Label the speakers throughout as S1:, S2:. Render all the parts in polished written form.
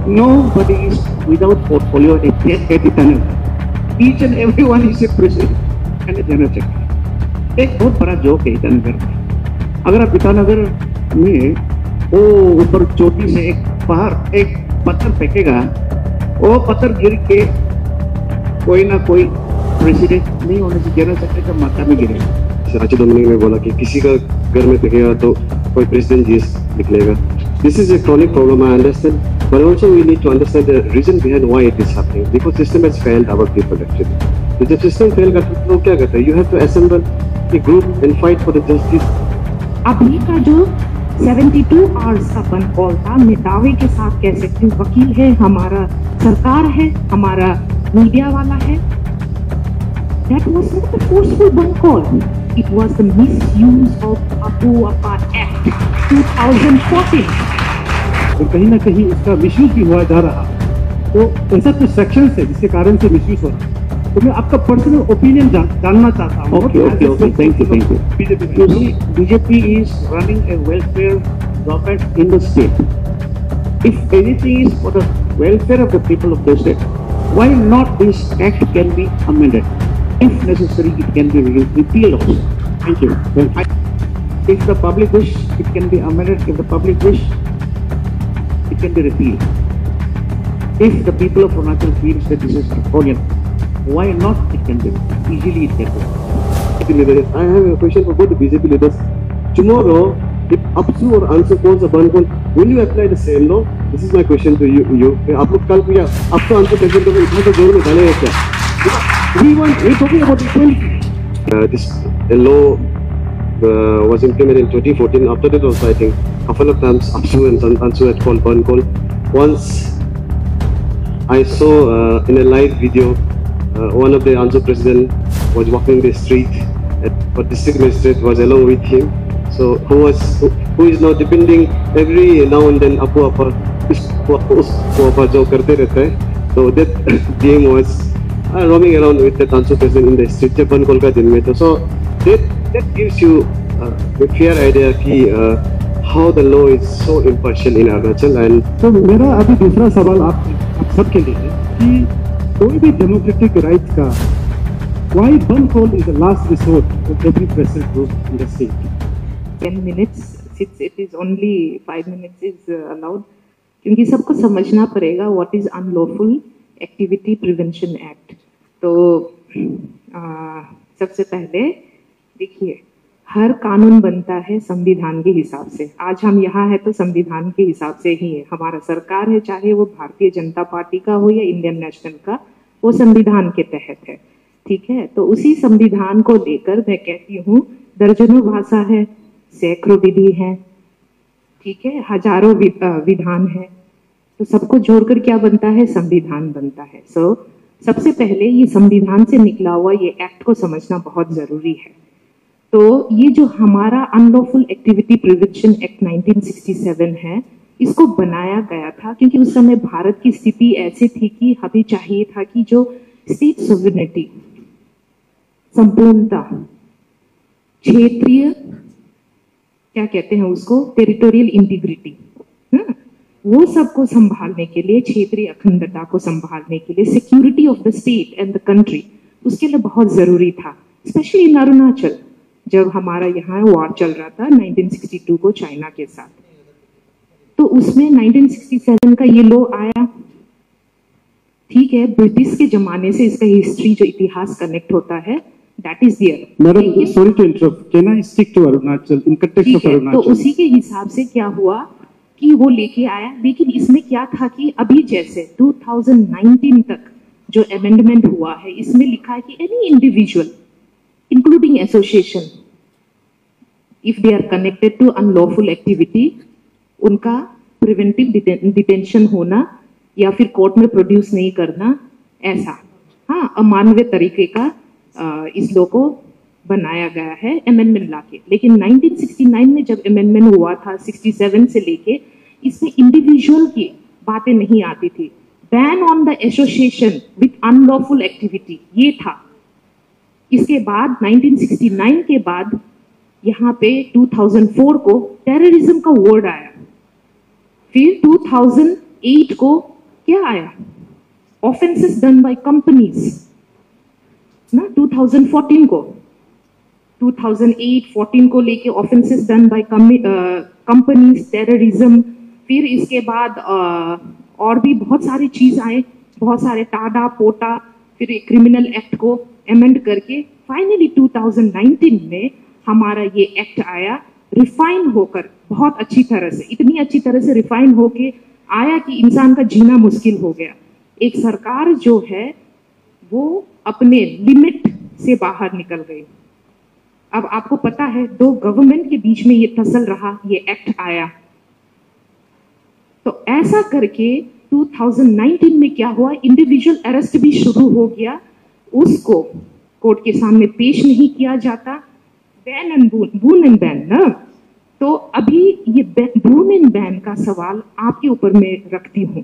S1: Nobody is without portfolio at Eternal. Each and everyone is a president and a general secretary. एक बहुत बड़ा joke है ईटानगर में। अगर आप ईटानगर में वो ऊपर चोटी से एक पत्थर फेंकेगा, वो पत्थर गिर के कोई ना कोई प्रेसिडेंट नहीं होने से जनरल सेक्रेटरी का माथा में गिरेगा।
S2: आजू डोमिनिक ने बोला कि किसी का घर में फेंकेगा तो कोई प्रेसिडेंट जी निकलेगा। This is a chronic problem, I understand, but also we need to understand the reason behind why it is happening. Because system has failed our people actually. तो जब system fail करता है तो क्या करता है? You have to assemble a group and fight for the justice.
S3: अभी का जो 72 आवर्स का बंद कॉल था, मैं दावे के साथ कह सकती हूँ, वकील है हमारा, सरकार है हमारा, मीडिया वाला है। That was not a forceful band call. It was the misuse of APUAPA Act 2014.
S4: तो कहीं ना कहीं इसका मिसयूज भी हुआ जा रहा, तो ऐसा कुछ सेक्शन है जिसके कारण से मिसयूज हो रहा। तो मैं आपका पर्सनल ओपिनियन जानना चाहता हूँ।
S1: Okay. Thank you. BJP is running a welfare government in the state. If anything is for the welfare of the people of the state, why not this act can be amended? If necessary, it can be repealed also. Thank you. If the public wish, it can be amended. If the public wish, it can be repealed. If the people of Arunachal feels that this is draconian, why not? It can be easily. It can be.
S2: I have a question for both the BJP leaders. Tomorrow, if APSU or ANSU calls a ban call, will you apply the same law? This is my question to you. आप लोग कल क्या APSU ANSU president को इतना तो जोर में डालेगा क्या?
S1: We're talking about equality.
S2: This law was implemented in 2014. After that also, I think, a couple of times APSU and ANSU had called ban call. Once I saw in a live video, one of the ANSU president was walking the street, but district magistrate was along with him. So who is now depending every now and then APUAPA जो करते रहता है. So that DM was roaming around with the ANSU president in the street जब ban call का दिन में. So that gives you a fair idea कि how the law is so impartial in Arunachal. And
S4: तो मेरा अभी दूसरा सवाल आप सबके लिए है कि कोई भी डेमोक्रेटिक राइट का why ban call is the last resort of every president group in the state?
S3: 10 minutes, since it is only 5 minutes is allowed, क्योंकि सबको समझना पड़ेगा what is unlawful activity prevention act. तो सबसे पहले देखिए, हर कानून बनता है संविधान के हिसाब से। आज हम यहाँ है तो संविधान के हिसाब से ही है। हमारा सरकार है, चाहे वो भारतीय जनता पार्टी का हो या इंडियन नेशनल का, वो संविधान के तहत है, ठीक है। तो उसी संविधान को लेकर मैं कहती हूँ, दर्जनों भाषा है, सैकड़ों विधि है, ठीक है, हजारों विधान है, तो सबको जोड़कर क्या बनता है? संविधान बनता है। सबसे पहले ये संविधान से निकला हुआ ये एक्ट को समझना बहुत जरूरी है। तो ये जो हमारा अनलॉफुल एक्टिविटी प्रिवेंशन एक्ट 1967 है, इसको बनाया गया था क्योंकि उस समय भारत की स्थिति ऐसी थी कि हमें चाहिए था कि जो स्टेट सोवरेनिटी, संपूर्णता, क्षेत्रीय क्या कहते हैं उसको, टेरिटोरियल इंटीग्रिटी, वो सबको संभालने के लिए, क्षेत्रीय अखंडता को संभालने के लिए, security of the state and the country, उसके लिए बहुत जरूरी था। स्पेशली इन अरुणाचल, जब हमारा यहाँ वॉर चल रहा था 1962 को चाइना के साथ, तो उसमें 1967 का ये लॉ आया, ठीक है। ब्रिटिश के जमाने से इसका हिस्ट्री जो इतिहास कनेक्ट होता है, that is there.
S4: Madam, sorry to interrupt, can I stick to Arunachal in context of Arunachal?
S3: तो उसी के हिसाब से क्या हुआ कि वो लेके आया, लेकिन इसमें क्या था कि अभी जैसे 2019 तक जो अमेंडमेंट हुआ है, इसमें लिखा है कि any individual including association, if they are connected to unlawful activity, उनका प्रिवेंटिव डिटेंशन होना या फिर कोर्ट में प्रोड्यूस नहीं करना, ऐसा हाँ अमानवीय तरीके का इस लॉ को बनाया गया है अमेंडमेंट लाके। लेकिन 1969 में जब अमेंडमेंट हुआ था 67 से लेके, इसमें इंडिविजुअल की बातें नहीं आती थी। Ban on the association with unlawful activity ये था। इसके बाद 1969 के बाद यहाँ पे 2004 को टेररिज्म का वर्ड आया, फिर 2008 को क्या आया? ऑफेंसेस डन बाय कंपनीज ना 2014 को, 2008-14 को लेके offences done by companies, terrorism, फिर इसके बाद और भी बहुत सारी चीज आए, बहुत सारे टाडा पोटा, फिर क्रिमिनल एक्ट को अमेंड करके फाइनली 2019 में हमारा ये एक्ट आया, रिफाइन होकर बहुत अच्छी तरह से, इतनी अच्छी तरह से रिफाइन होके आया कि इंसान का जीना मुश्किल हो गया। एक सरकार जो है वो अपने लिमिट से बाहर निकल गई। अब आपको पता है 2 गवर्नमेंट के बीच में ये टसल रहा, ये एक्ट आया। तो ऐसा करके 2019 में क्या हुआ, इंडिविजुअल अरेस्ट भी शुरू हो गया, उसको कोर्ट के सामने पेश नहीं किया जाता। Ban and boon and ban ना, तो अभी ये बून एंड बैन का सवाल आपके ऊपर मैं रखती हूँ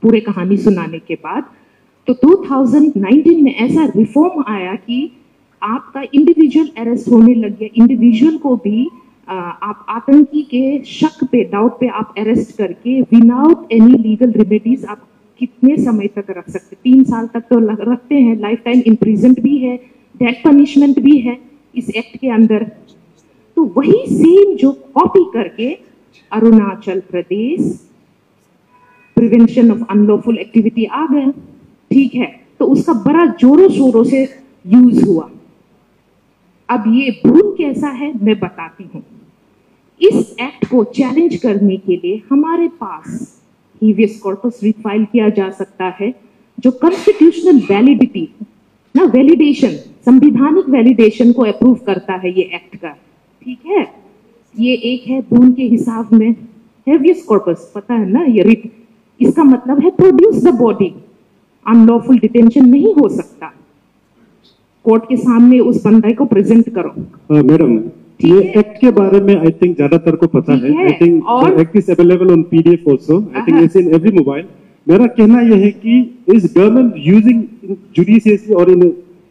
S3: पूरे कहानी सुनाने के बाद। तो 2019 में ऐसा रिफॉर्म आया कि आपका इंडिविजुअल अरेस्ट होने लग गया, इंडिविजुअल को भी आप आतंकी के शक पे, डाउट पे आप अरेस्ट करके विदाउट एनी लीगल रेमेडीज आप कितने समय तक रख सकते, 3 साल तक तो रखते हैं, लाइफ टाइम इम्प्रिजनमेंट भी है, डेथ पनिशमेंट भी है इस एक्ट के अंदर। तो वही सेम जो कॉपी करके Arunachal Pradesh prevention of unlawful activity आ गया, ठीक है, तो उसका बड़ा जोरों शोरों से यूज हुआ। अब ये भूल कैसा है मैं बताती हूँ। इस एक्ट को चैलेंज करने के लिए हमारे पास हीवियस कॉर्पस रिफाइल किया जा सकता है, जो कॉन्स्टिट्यूशनल वैलिडिटी ना, वैलिडेशन, संवैधानिक वैलिडेशन को अप्रूव करता है ये एक्ट का, ठीक है। ये एक है बून के हिसाब में हेवियस कॉर्पस, पता है ना, ये रिट, इसका मतलब है produce the body, unlawful detention नहीं हो सकता, कोर्ट के सामने उस बंदे को प्रेजेंट करो।
S4: मैडम ये एक्ट के बारे में आई थिंक ज्यादातर को पता है, I think act is available on PDF also, I think it's in every mobile. मेरा कहना यह है कि इज गवर्नमेंट यूजिंग जुडिशियरी और इन,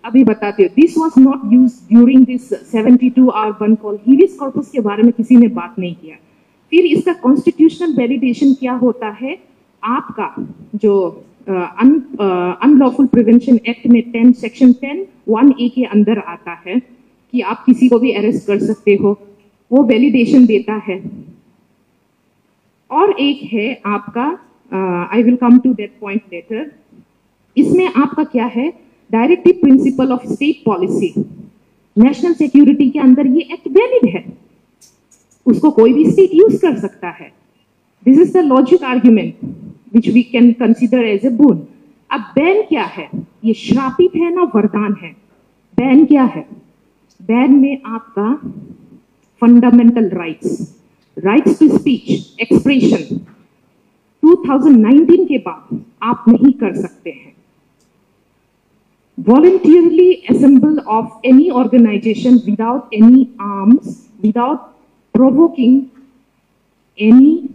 S3: अभी बताते हो, this was not used during this 72 hour bandh call, habeas corpus के बारे में किसी ने बात नहीं किया। फिर इसका कॉन्स्टिट्यूशनल वैलिडेशन क्या होता है, आपका जो अनलॉफुल प्रिवेंशन एक्ट में 10 सेक्शन 10(1)(a) के अंदर आता है कि आप किसी को भी अरेस्ट कर सकते हो, वो वैलिडेशन देता है। और एक है आपका, I will come to that point later, इसमें आपका क्या है, directive principle of state policy, national security के अंदर ये एक्ट वैलिड है, उसको कोई भी स्टेट यूज कर सकता है। This is the logic argument which we can consider as a boon. अब बैन क्या है, ये श्रापित है ना वरदान है। बैन क्या है, बैन में आपका fundamental rights to speech, expression 2019 के बाद आप नहीं कर सकते हैं। voluntarily assemble of any organization without any arms, without provoking any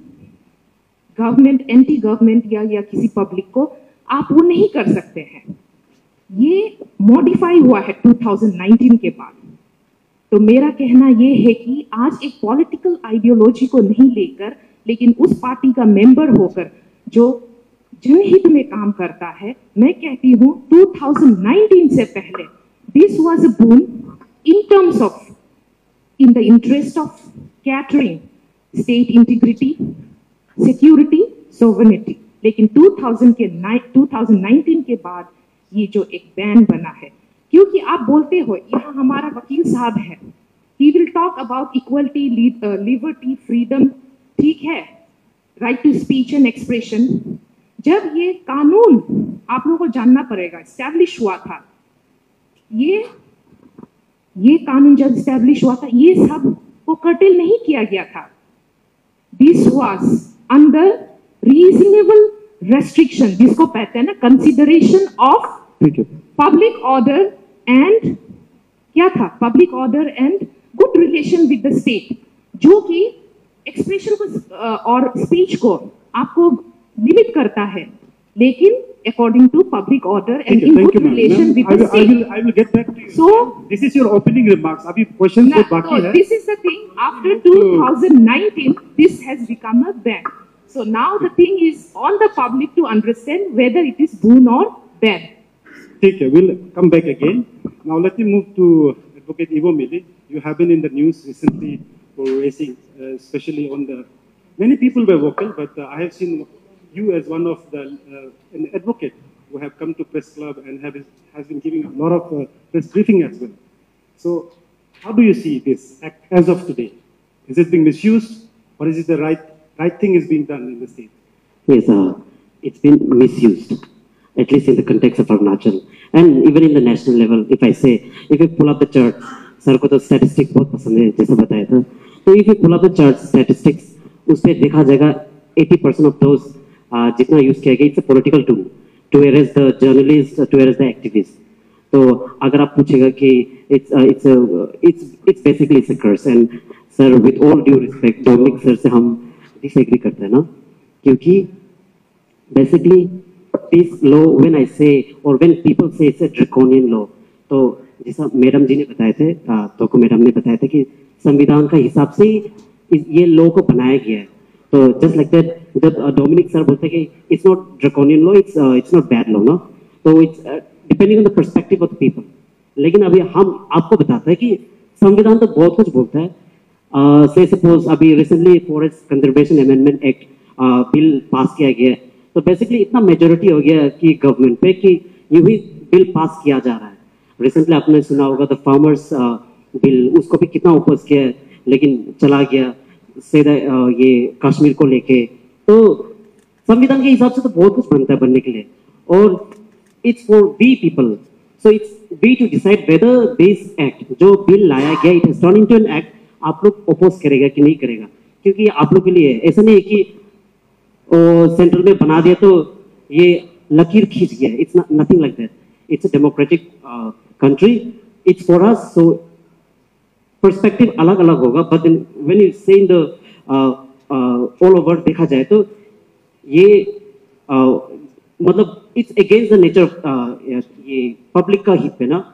S3: government, anti government या किसी पब्लिक को, आप वो नहीं कर सकते हैं। ये मॉडिफाई हुआ है 2019 के बाद। तो मेरा कहना ये है कि आज एक पॉलिटिकल आइडियोलॉजी को नहीं लेकर, लेकिन उस पार्टी का मेंबर होकर जो जनहित में काम करता है, मैं कहती हूँ 2019 से पहले this was a boon in terms of, in the interest of catering state integrity, security, sovereignty. लेकिन 2019 के बाद ये जो एक बैन बना है, क्योंकि आप बोलते हो, यहाँ हमारा वकील साहब है, he will talk about equality, liberty, freedom, ठीक है, right to speech and expression. जब ये कानून, आप लोगों को जानना पड़ेगा, एस्टैब्लिश हुआ था, ये कानून जब एस्टैब्लिश हुआ था, ये सब को कर्टेल नहीं किया गया था। This was under reasonable restriction, जिसको कहते हैं ना consideration of public order and, क्या था, public order and good relation with the state, जो कि एक्सप्रेशन को और स्पीच को आपको लिमिट करता है, लेकिन according to public order and in good relation with the state.
S4: I will get back to you.
S3: So
S4: this is your opening remarks. अभी questions बहुत बाकी है.
S3: This is the thing. After 2019, this has become a ban. So now the thing is on the public to understand whether it is boon or bad.
S4: Okay, we'll come back again. Now let me move to Advocate Ebo Mili. You have been in the news recently for raising, especially on the, many people were vocal, but I have seen you as one of the, an advocate who have come to press club and has been giving a lot of press briefing as well. So how do you see this as of today? Is it being misused, or is it the right thing is being done in the state?
S5: Yes, it's been misused, at least in the context of Arunachal. And even in the national level, if I say, if you pull up the chart, sir को तो statistics बहुत पसंद है, जैसा बताया था. तो if you pull up the chart statistics, उस पे देखा जाएगा 80% of those जितना use किया गया, it's a political tool to arrest the journalists, to arrest the activists. तो अगर आप पूछेगा कि it's basically it's a curse. And sir, with all due respect, Dominic sir से हम disagree करते हैं ना, क्योंकि basically this law, when I say or when people say it's a draconian law, तो जैसा मैडम जी ने बताए थे, तोको मैडम ने बताया था कि संविधान का हिसाब से ये लॉ को बनाया गया है. तो जस्ट लाइक दैट जब डोमिनिक सर बोलते हैं कि it's not draconian law, it's not bad law ना, तो it's depending on the perspective of the people. लेकिन अभी हम आपको बताते हैं कि संविधान तो बहुत कुछ बोलता है. से सपोज अभी recently forest conservation amendment act bill pass किया गया है, तो बेसिकली इतना मेजोरिटी हो गया कि गवर्नमेंट पे कि ये भी बिल पास किया जा रहा है. रिसेंटली आपने सुना होगा द फार्मर्स बिल, उसको भी कितना ओपोज किया है, लेकिन चला गया सीधा ये कश्मीर को लेके. तो संविधान के हिसाब से तो बहुत कुछ बनता है बनने के लिए, और it's for we people. So it's we to decide whether this act जो बिल लाया गया it has turned into an act, आप लोग ओपोज करेगा कि नहीं करेगा, क्योंकि आप लोग के लिए ऐसा नहीं है कि सेंट्रल में बना दिया तो ये लकीर खींच गया. It's nothing like that. It's a democratic country, it's for us, so perspective अलग अलग होगा. But then when you say in the all over देखा जाए तो ये मतलब it's against the nature of ये public का हित है ना.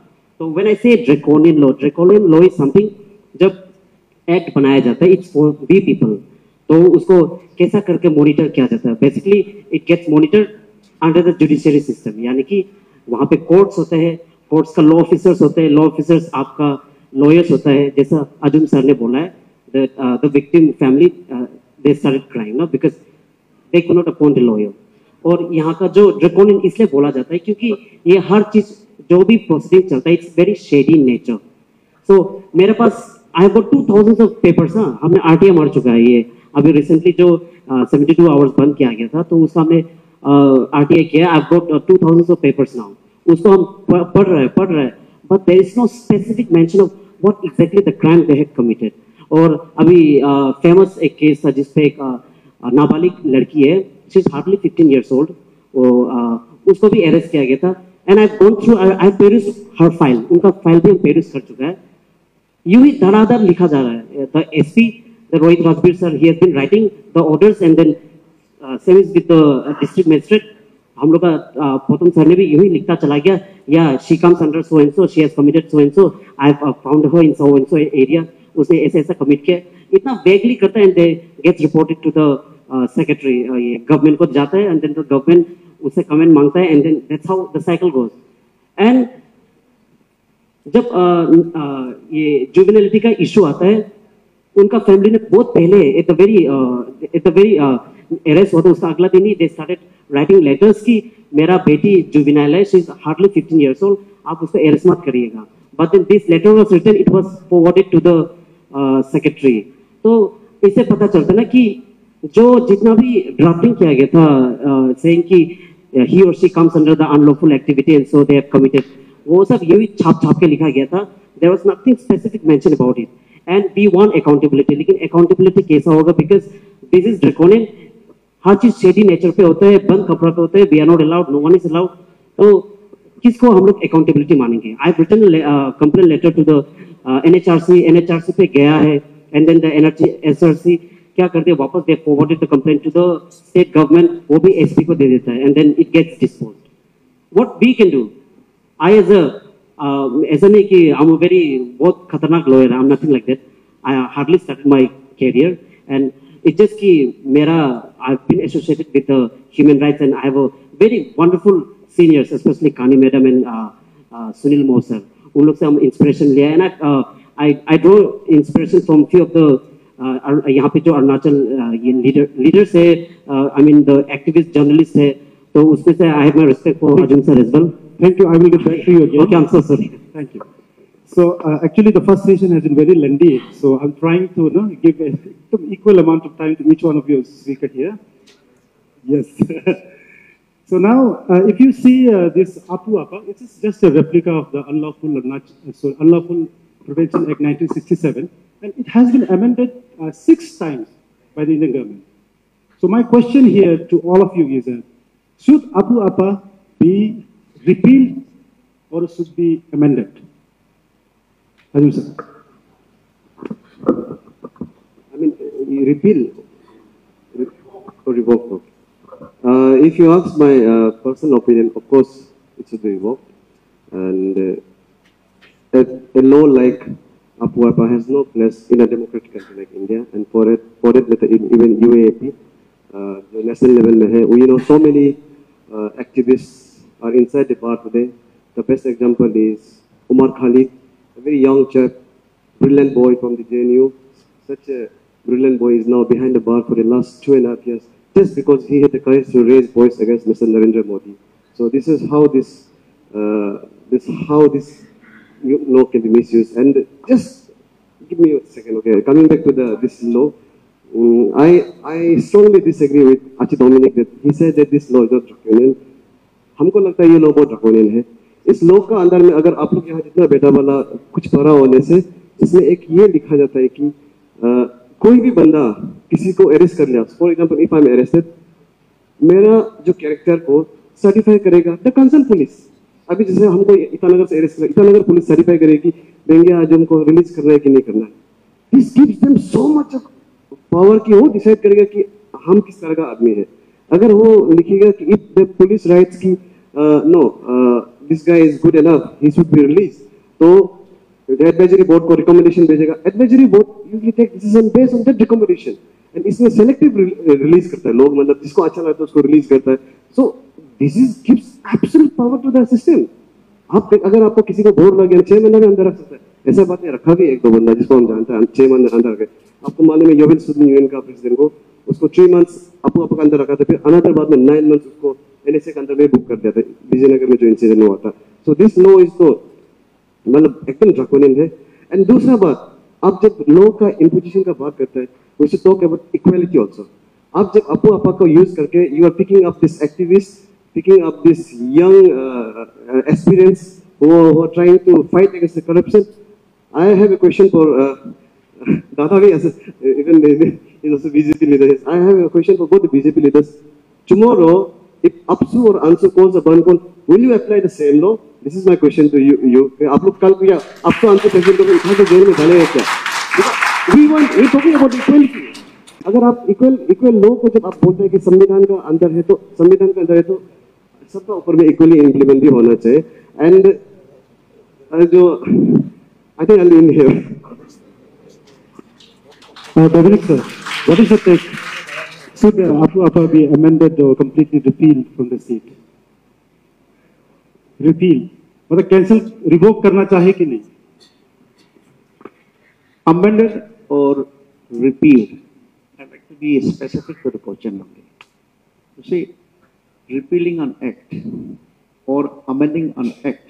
S5: तो when I say draconian law is something जब act बनाया जाता है it's for we people, तो उसको कैसा करके मॉनिटर किया जाता है. Basically it gets monitored under the judiciary system, यानी कि वहाँ पे कोर्ट्स होते हैं, कोर्ट्स का लॉ ऑफिसर्स होते हैं, लॉ ऑफिसर्स आपका लॉयर्स होता है. जैसा अजुम सर ने बोला है, the victim family they started crying ना because they could not appoint a lawyer. और यहाँ का जो ड्रैकोनियन इसलिए बोला जाता है क्योंकि ये हर चीज जो भी प्रोसीडिंग चलता है it's very shady in nature. So मेरे पास I have got 2000 of papers. ना हमने आरटीआई मार चुका है. ये अभी रिसेंटली जो 72 आवर्स बंद किया गया था, तो उसका हमने आरटीआई किया. I have got 2000 of papers now. उसको हम पढ़ रहे हैं, but there is no specific mention of what exactly the crime they had committed. और अभी फेमस एक केस था जिसपे एक नाबालिग लड़की है, she is hardly 15 years old, उसको भी अरेस्ट किया गया था. And I have gone through, I have perished her file. उनका फाइल भी हम पेरिस कर चुका है. यूं ही धड़ाधड़ लिखा जा रहा है. The SP the Rohit Rajbir sir, he has been writing the orders and then same is with the district magistrate. हम लोग का पोतम सर ने भी यूं ही लिखता चला गया, या she comes under so and so, she has committed so and so, I have found her in so and so area. उसने ऐसा ऐसा कमिट किया. इतना वेगली करता है and they gets reported to the secretary. ये गवर्नमेंट को जाता है एंड देन द गवर्नमेंट उससे कमेंट मांगता है and then that's how the cycle goes. And जब ये जुवेनिलिटी का इशू आता है, उनका फैमिली ने बहुत पहले एट द वेरी अरेस्ट हुआ था उसका अगला दिन ही दे स्टार्टेड राइटिंग लेटर्स कि मेरा बेटी जुवेनाइल है, she is hardly 15 years old, आप उसको अरेस्ट मत करिएगा. But then this letter was written, it was forwarded to the secretary. तो इससे पता चलता ना कि जो जितना भी ड्राफ्टिंग किया गया था सेइंग कि ही और she comes under the unlawful activity and so they have committed, वो सब यही छाप के लिखा गया था. There was nothing specific mention about it. And we want accountability, लेकिन अकाउंटेबिलिटी कैसा होगा बिकॉज दिस इज ड्रैकोनियन. हर चीज शेडी नेचर पे होता है, बंद कपड़ा पे होता है, we are not allowed, no one is allowed. तो किसको हम लोग अकाउंटेबिलिटी मानेंगे? I have written complaint letter to the NHRC पे गया है एंड देन द एनएचआरसी क्या करते हैं, वापस they forwarded the complaint to the state government, वो भी एसपी को दे देता है and then it gets disposed. What we can do? I as ऐसा नहीं कि आई एम बहुत खतरनाक lawyer, I am nothing like that. I hardly started my career and It's just I've been associated with human rights, and I have a very wonderful seniors, especially Kani Madam and Sunil Moser. उन लोग से हम inspiration लिया है ना. I draw inspiration from few of the यहाँ पे जो अरुणाचल ये leaders है, I mean the activist journalists है, तो उसमें से I have my respect for Ajum sir as well.
S4: Thank you. I will get back to you again.
S5: Okay, I'm so sorry.
S4: Thank you. So actually the first session has been very lengthy, so I'm trying to give an equal amount of time to each one of you speaker here. Yes. So now, if you see this APUAPA, it is just a replica of the Unlawful Prevention Act 1967, and it has been amended 6 times by the Indian government. So my question here to all of you is, should APUAPA be repealed or should be amended? Ajum sir.
S2: I mean, repeal or revoke. If you ask my personal opinion, of course, it should be revoked. And a law like APUAPA has no place in a democratic country like India. And for it even UAAP, the national level, you know, so many activists are inside the bar today. The best example is Umar Khalid, a very young chap, brilliant boy from the JNU. Such a brilliant boy is now behind the bar for the last 2.5 years, just because he had the courage to raise voice against Mr. Narendra Modi. So this is how this law can be misused. And just give me a second, okay? Coming back to this law, I strongly disagree with Ajum Dominic that he said that this law is not draconian. हमको लगता है ये law बहुत draconian है. इस law का अंदर में अगर आप लोग यहाँ जितना बेटा वाला कुछ पढ़ा होने से इसमें एक ये लिखा जाता है कि कोई भी बंदा किसी को अरेस्ट कर लिया, for example if I am arrested, मेरा जो कैरेक्टर को सर्टिफाई करेगा द कंसर्न पुलिस. अभी जैसे हमको ईटानगर से अरेस्ट किया, ईटानगर पुलिस सर्टिफाई करेगी बेंगिया आजम को रिलीज करना है कि नहीं करना है. This gives them so much power कि वो डिसाइड करेगा कि हम किस तरह का आदमी है. अगर वो लिखेगा कि इफ द पुलिस राइट्स की no this guy is good enough, he should be release, तो एडवाइजरी बोर्ड को रिकमेंडेशन भेजेगा. Advisory board usually take decision based on that recommendation, and इसमें सेलेक्टिव रिलीज करता है. लोग मतलब जिसको अच्छा लगता है उसको रिलीज करता है. So this is gives absolute power to the system. आप अगर आपको किसी को बोर्ड लगे 6 महीने में अंदर रख सकता है. ऐसा बात नहीं, रखा भी एक दो बंदा जिसको हम जानते हैं 6 महीने अंदर रखे. आपको मालूम है योवेल सुदन यूएन का प्रेसिडेंट को उसको 3 मंथ्स APUAPA के अंदर रखा था, फिर अनदर बाद में 9 मंथ्स उसको एनएसए के अंदर में बुक कर दिया था विजयनगर में जो इंसिडेंट हुआ था. सो दिस लॉ इज तो मतलब एकदम ड्रैकोनियन है. एंड दूसरा बात, आप जब लॉ का इम्पोजिशन का बात करते हैं, we should talk about equality also. आप जब APUAPA को यूज करके you are picking up this activist, picking up this young aspirants who are trying to fight against the corruption. I have a question for Dada, even is also BJP leader. I have a question for both the BJP leaders. Tomorrow, if APSU or ANSU calls a ban call, will you apply the same law? This is my question to you. आप लोग कल या APSU ANSU president को उठा के jail में डालेंगे क्या? We talking about equality. अगर आप equal law को जब आप बोलते हैं कि संविधान का अंदर है, तो संविधान के अंदर है तो सबका ऊपर में इक्वली इम्प्लीमेंट भी होना चाहिए. एंड जो I think I'll end here.
S4: Dominic sir, what is the take? Should APUAPA be amended or completely repealed from the seat? Repeal, मतलब cancel, revoke करना चाहे कि नहीं?
S1: Amended or repealed? I'd like to be specific to the question only. You see, repealing an act or amending an act,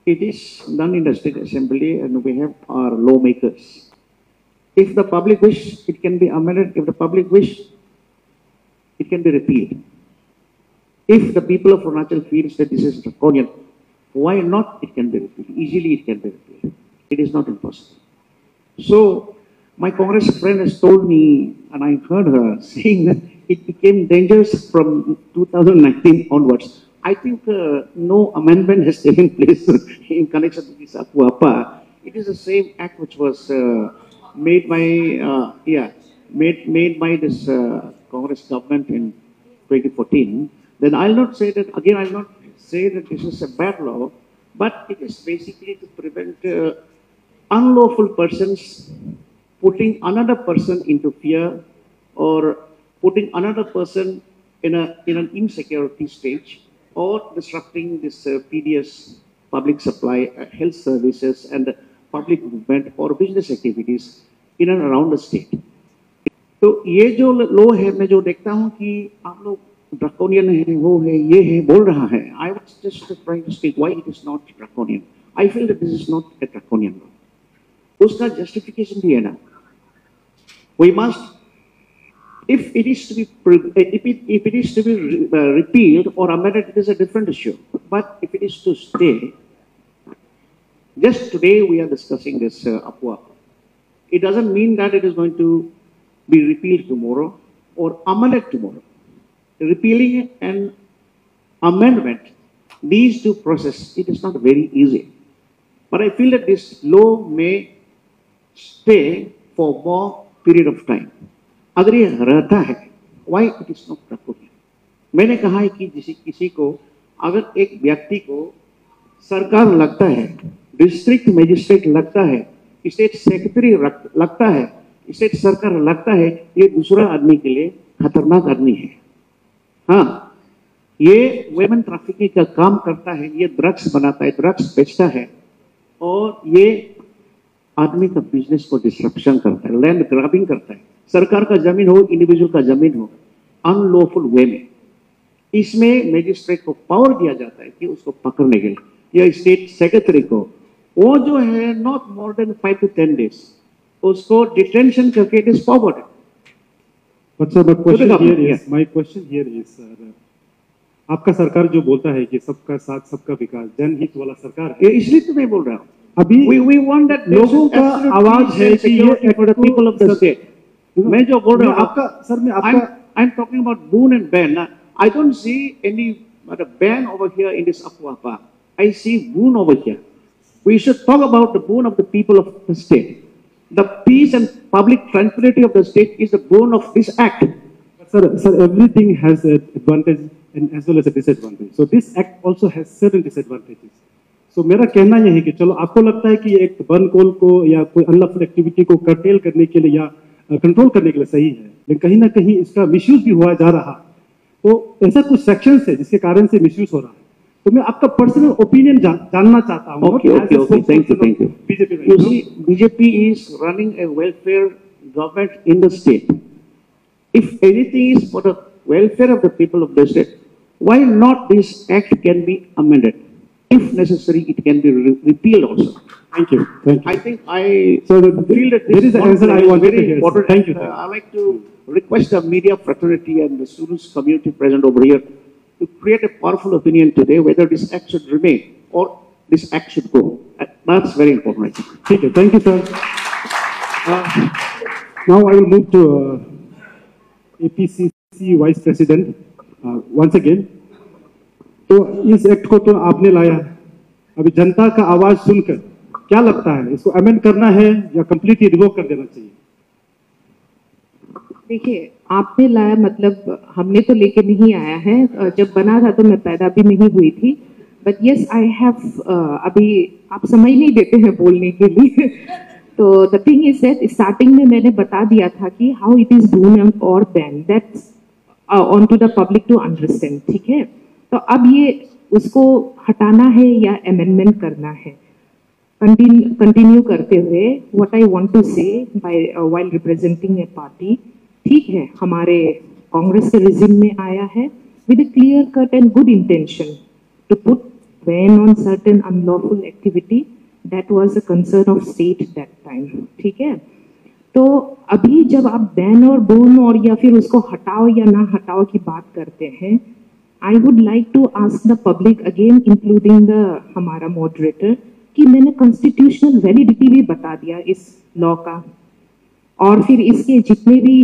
S1: it is done in the State Assembly and we have our lawmakers. If the public wish, it can be amended. If the public wish, it can be repealed. If the people of Arunachal feels that this is draconian, why not it can be repealed? Easily it can be repealed. It is not impossible. So, my Congress friend has told me, and I heard her saying that it became dangerous from 2019 onwards. I think no amendment has taken place in connection with this APUAPA. It is the same act which was made by this Congress government in 2014. Then I'll not say that again. I'll not say that this is a bad law, but it is basically to prevent unlawful persons putting another person into fear or putting another person in an insecurity stage or disrupting this PDS public supply, health services and public movement or business activities in and around the state. तो ये जो लो है, मैं जो देखता हूँ कि आप लोग ड्रैकोनियन है, वो है, ये है, बोल रहा है. I was just trying to speak why it is not draconian. I feel that this is not a draconian law. उसका justification भी है ना. We must, if it is to be repealed or amended, it is a different issue. But if it is to stay, just today we are discussing this APUAPA. It doesn't mean that it is going to be repealed tomorrow or amended tomorrow. Repealing and amendment, these two processes, it is not very easy. But I feel that this law may stay for more period of time. अगर ये रहता है, why it is not draconian? मैंने कहा है कि किसी को, अगर एक व्यक्ति को सरकार लगता है, डिस्ट्रिक्ट मजिस्ट्रेट लगता है, स्टेट सेक्रेटरी लगता है, स्टेट सरकार लगता है, ये दूसरा आदमी के लिए खतरनाक आदमी है. हाँ, ये वुमेन ट्रैफिकिंग का काम करता है, ये ड्रग्स बनाता है, ड्रग्स बेचता है और ये आदमी का बिजनेस को डिस्ट्रप्शन करता है, लैंड ग्रैबिंग करता है. सरकार का जमीन हो, इंडिविजुअल का जमीन हो, अनलॉफुल वे में, इसमें मजिस्ट्रेट को पावर दिया जाता है कि उसको पकड़ने के लिए, या स्टेट सेक्रेटरी को, वो जो है not more than 5 to 10 days उसको डिटेंशन करके it is forward.
S4: But sir, my question here is, sir, आपका सरकार जो बोलता है कि सबका साथ सबका विकास, जनहित वाला सरकार है,
S1: इसलिए तो मैं बोल रहा हूँ.
S4: अभी
S1: we want that
S4: लोगों का आवाज है कि ये
S1: for the people of the state. मैं जो बोल रहा हूँ
S4: आपका सर, मैं आपका
S1: I'm talking about Boon and Bane. I don't see any Bane over here in this APUAPA. I see Boon over here. We should talk about the boon of the people of the state. The peace and public tranquility of the state is the boon of this act.
S4: Sir, everything has an advantage and as well as a disadvantage. So this act also has certain disadvantages. So मेरा कहना यह है कि चलो आपको लगता है कि ये एक बर्न कॉल को या कोई अनलॉफुल एक्टिविटी को कर्टेल करने के लिए या कंट्रोल करने के लिए सही है, लेकिन कहीं ना कहीं इसका मिसयूज भी हुआ जा रहा. तो ऐसा कुछ सेक्शंस है जिसके कारण से मिसयूज हो रहा है. तो मैं आपका पर्सनल ओपिनियन जानना चाहता हूं.
S1: Okay. Thank you. You see, BJP is running a welfare government in the state. If anything is for the welfare of the people of the state, why not this act can be amended? If necessary, it can be repealed also.
S4: Thank you.
S1: I think feel that
S4: this is the answer I wanted to hear.
S1: Important.
S4: Thank you.
S1: I'd like to request the media fraternity and the students community present over here to create a powerful opinion today whether this act should remain or this act should go. That's very important, I think.
S4: Okay, thank you, sir. Now I will move to APCC Vice President once again. तो इस act को तो आपने लाया, अभी जनता का आवाज सुनकर क्या लगता है, इसको अमेंड करना है या कंप्लीटली रिवोक कर देना चाहिए?
S3: देखिए, आपने लाया मतलब हमने तो लेके नहीं आया है. जब बना था तो मैं पैदा भी नहीं हुई थी. बट यस, आई हैव, अभी आप समय नहीं देते हैं बोलने के लिए. तो the thing is that starting में मैंने बता दिया था कि हाउ इट इज बून और bane, that's on to the public to understand. ठीक है, तो अब ये उसको हटाना है या अमेंडमेंट करना है. कंटिन्यू करते हुए what I want to say by while representing a party, ठीक है, हमारे कांग्रेस के रिजिम में आया है with a clear cut and good intention to put ban on certain unlawful activity that was a concern of state that time. ठीक है, तो अभी जब आप बैन और बून और या फिर उसको हटाओ या ना हटाओ की बात करते हैं, I would like to ask the public again including the हमारा मॉडरेटर कि मैंने कॉन्स्टिट्यूशनल वैलिडिटी भी बता दिया इस लॉ का और फिर इसके जितने भी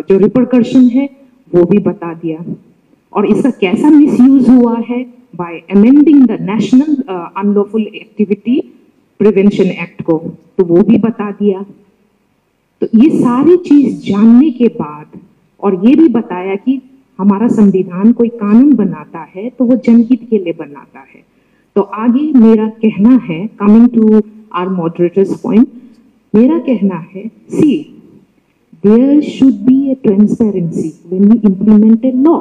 S3: जो रिपरकशन है वो भी बता दिया और इसका कैसा मिसयूज हुआ है bye amending the national unlawful activity prevention act को, तो वो भी बता दिया. तो ये सारी चीज जानने के बाद और ये भी बताया कि हमारा संविधान कोई कानून बनाता है तो वो जनहित के लिए बनाता है. तो आगे मेरा कहना है, coming to our moderators point, मेरा कहना है, see there should be a transparency when you implement a law.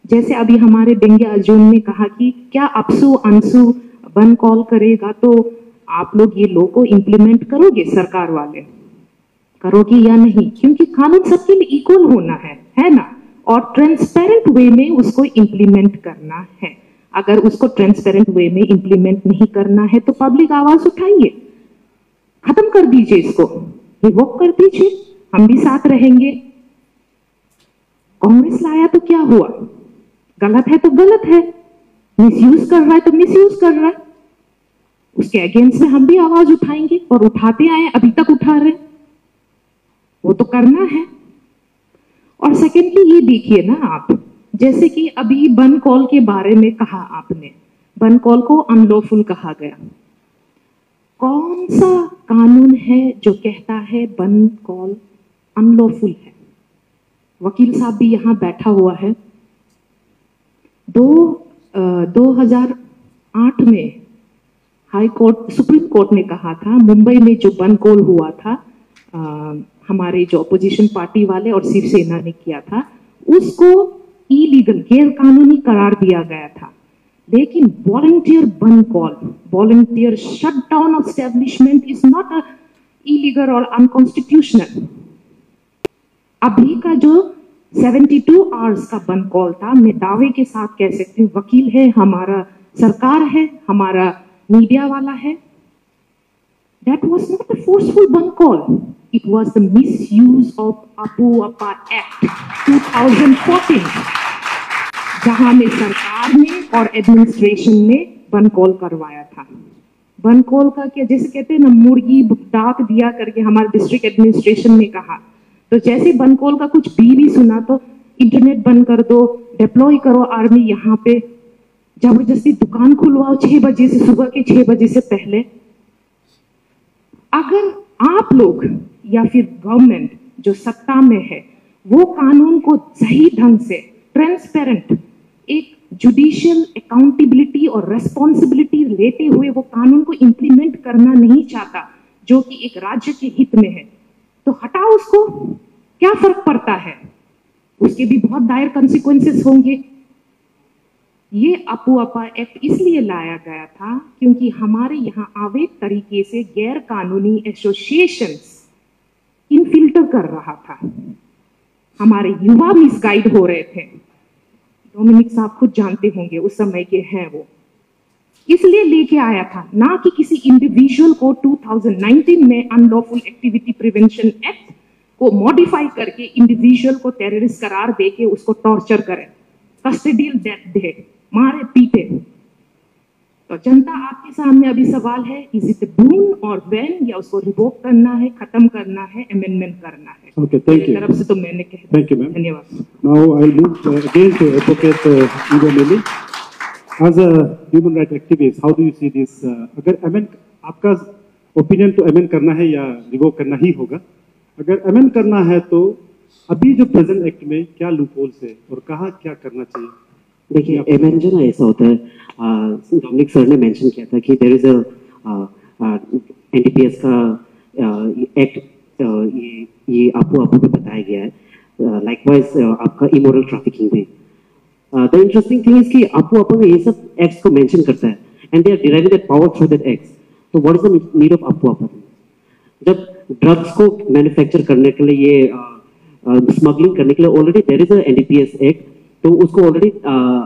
S3: जैसे अभी हमारे बेंगिया अजूम ने कहा कि क्या अपसू अंशु बन कॉल करेगा तो आप लोग ये लॉ को इम्प्लीमेंट करोगे, सरकार वाले करोगे या नहीं, क्योंकि कानून सबके लिए इक्वल होना है ना, और ट्रांसपेरेंट वे में उसको इम्प्लीमेंट करना है। अगर उसको ट्रांसपेरेंट वे में इम्प्लीमेंट नहीं करना है तो पब्लिक आवाज उठाइए, खत्म कर दीजिए, इसको रिवोक कर दीजिए, हम भी साथ रहेंगे। कांग्रेस लाया तो क्या हुआ, गलत है तो गलत है, मिसयूज कर रहा है तो मिसयूज कर रहा है, उसके अगेंस्ट में हम भी आवाज उठाएंगे और उठाते आए, अभी तक उठा रहे, वो तो करना है। और सेकेंडली ये देखिए ना आप, जैसे कि अभी बन कॉल के बारे में कहा आपने, बन कॉल को अनलॉफुल कहा गया। कौन सा कानून है जो कहता है बन कॉल अनलॉफुल है? वकील साहब भी यहां बैठा हुआ है। 2008 में हाई कोर्ट, सुप्रीम कोर्ट ने कहा था, मुंबई में जो बन कॉल हुआ था, हमारे जो अपोजिशन पार्टी वाले और शिवसेना ने किया था, उसको इलीगल, गैर कानूनी करार दिया गया था। लेकिन वॉलंटियर बन call, volunteer shut down of establishment is not illegal और अनकॉन्स्टिट्यूशनल। अभी का जो 72 आवर्स का बन कॉल था, मैं दावे के साथ कह सकती हूँ, वकील है हमारा, सरकार है हमारा, मीडिया वाला है, that was not a forceful ban call. It was the misuse of APUAPA Act 2014, जहां में सरकार ने और एडमिनिस्ट्रेशन ने बन कॉल करवाया था। बन कॉल का क्या, जैसे कहते हैं ना, मुर्गी डाक दिया करके हमारे डिस्ट्रिक्ट एडमिनिस्ट्रेशन ने कहा, तो जैसे बन कॉल का कुछ भी नहीं सुना तो इंटरनेट बंद कर दो, डिप्लॉय करो आर्मी, यहाँ पे जबरदस्ती दुकान खुलवाओ 6 बजे से, सुबह के 6 बजे से पहले। अगर आप लोग या फिर गवर्नमेंट जो सत्ता में है, वो कानून को सही ढंग से ट्रांसपेरेंट, एक जुडिशियल अकाउंटेबिलिटी और रेस्पॉन्सिबिलिटी लेते हुए वो कानून को इंप्लीमेंट करना नहीं चाहता, जो कि एक राज्य के हित में है, तो हटाओ उसको, क्या फर्क पड़ता है? उसके भी बहुत डायर कॉन्सिक्वेंसेस होंगे। ये अपुआपा एक्ट इसलिए लाया गया था क्योंकि हमारे यहाँ अवैध तरीके से गैर कानूनी एसोसिएशंस इनफिल्टर कर रहा था, हमारे युवा मिसगाइड हो रहे थे। डोमिनिक साहब खुद जानते होंगे, उस समय के हैं वो, इसलिए लेके आया था, ना कि किसी इंडिविजुअल को 2019 में अनलॉफुल एक्टिविटी प्रिवेंशन एक्ट को मॉडिफाई करके इंडिविजुअल को टेररिस्ट करार देके उसको टॉर्चर करे, कस्टडियल डेथ दे, मारे पीटे। तो जनता आपके सामने अभी सवाल है, इज इट बून और बैन, या उसको रिवोक करना है, खत्म करना है, अमेंडमेंट करना है?
S4: Okay, thank you.
S3: तरफ से तो मैंने कह दिया।
S4: Thank you, ma'am.
S3: धन्यवाद।
S4: Now I'll move again to Advocate Ebo Mili. As a human rights activist, how do you see this? अगर अमेंड, आपका ओपिनियन तो अमेंड करना है या रिवोक करना ही होगा? अगर अमेंड करना है तो अभी जो प्रेजेंट एक्ट में क्या लूपहोल्स है और कहाँ क्या करना चाहिए?
S5: देखिए, अमेंड जो ना ऐसा होता है, डोमिनिक सर ने मेंशन किया था कि देयर इज अ एनडीपीएस का एक्ट, ये आपको पे बताया गया है। लाइकवाइज आपका इमोरल ट्रैफिकिंग में, द इंटरेस्टिंग थिंग इज कि आपको में ये सब एक्ट्स को मेंशन करता है and they are deriving that power through that acts. तो what is the need of आपको? जब ड्रग्स को मैन्युफैक्चर करने के लिए, ये स्मगलिंग करने के लिए already there is a NDPS act, तो उसको ऑलरेडी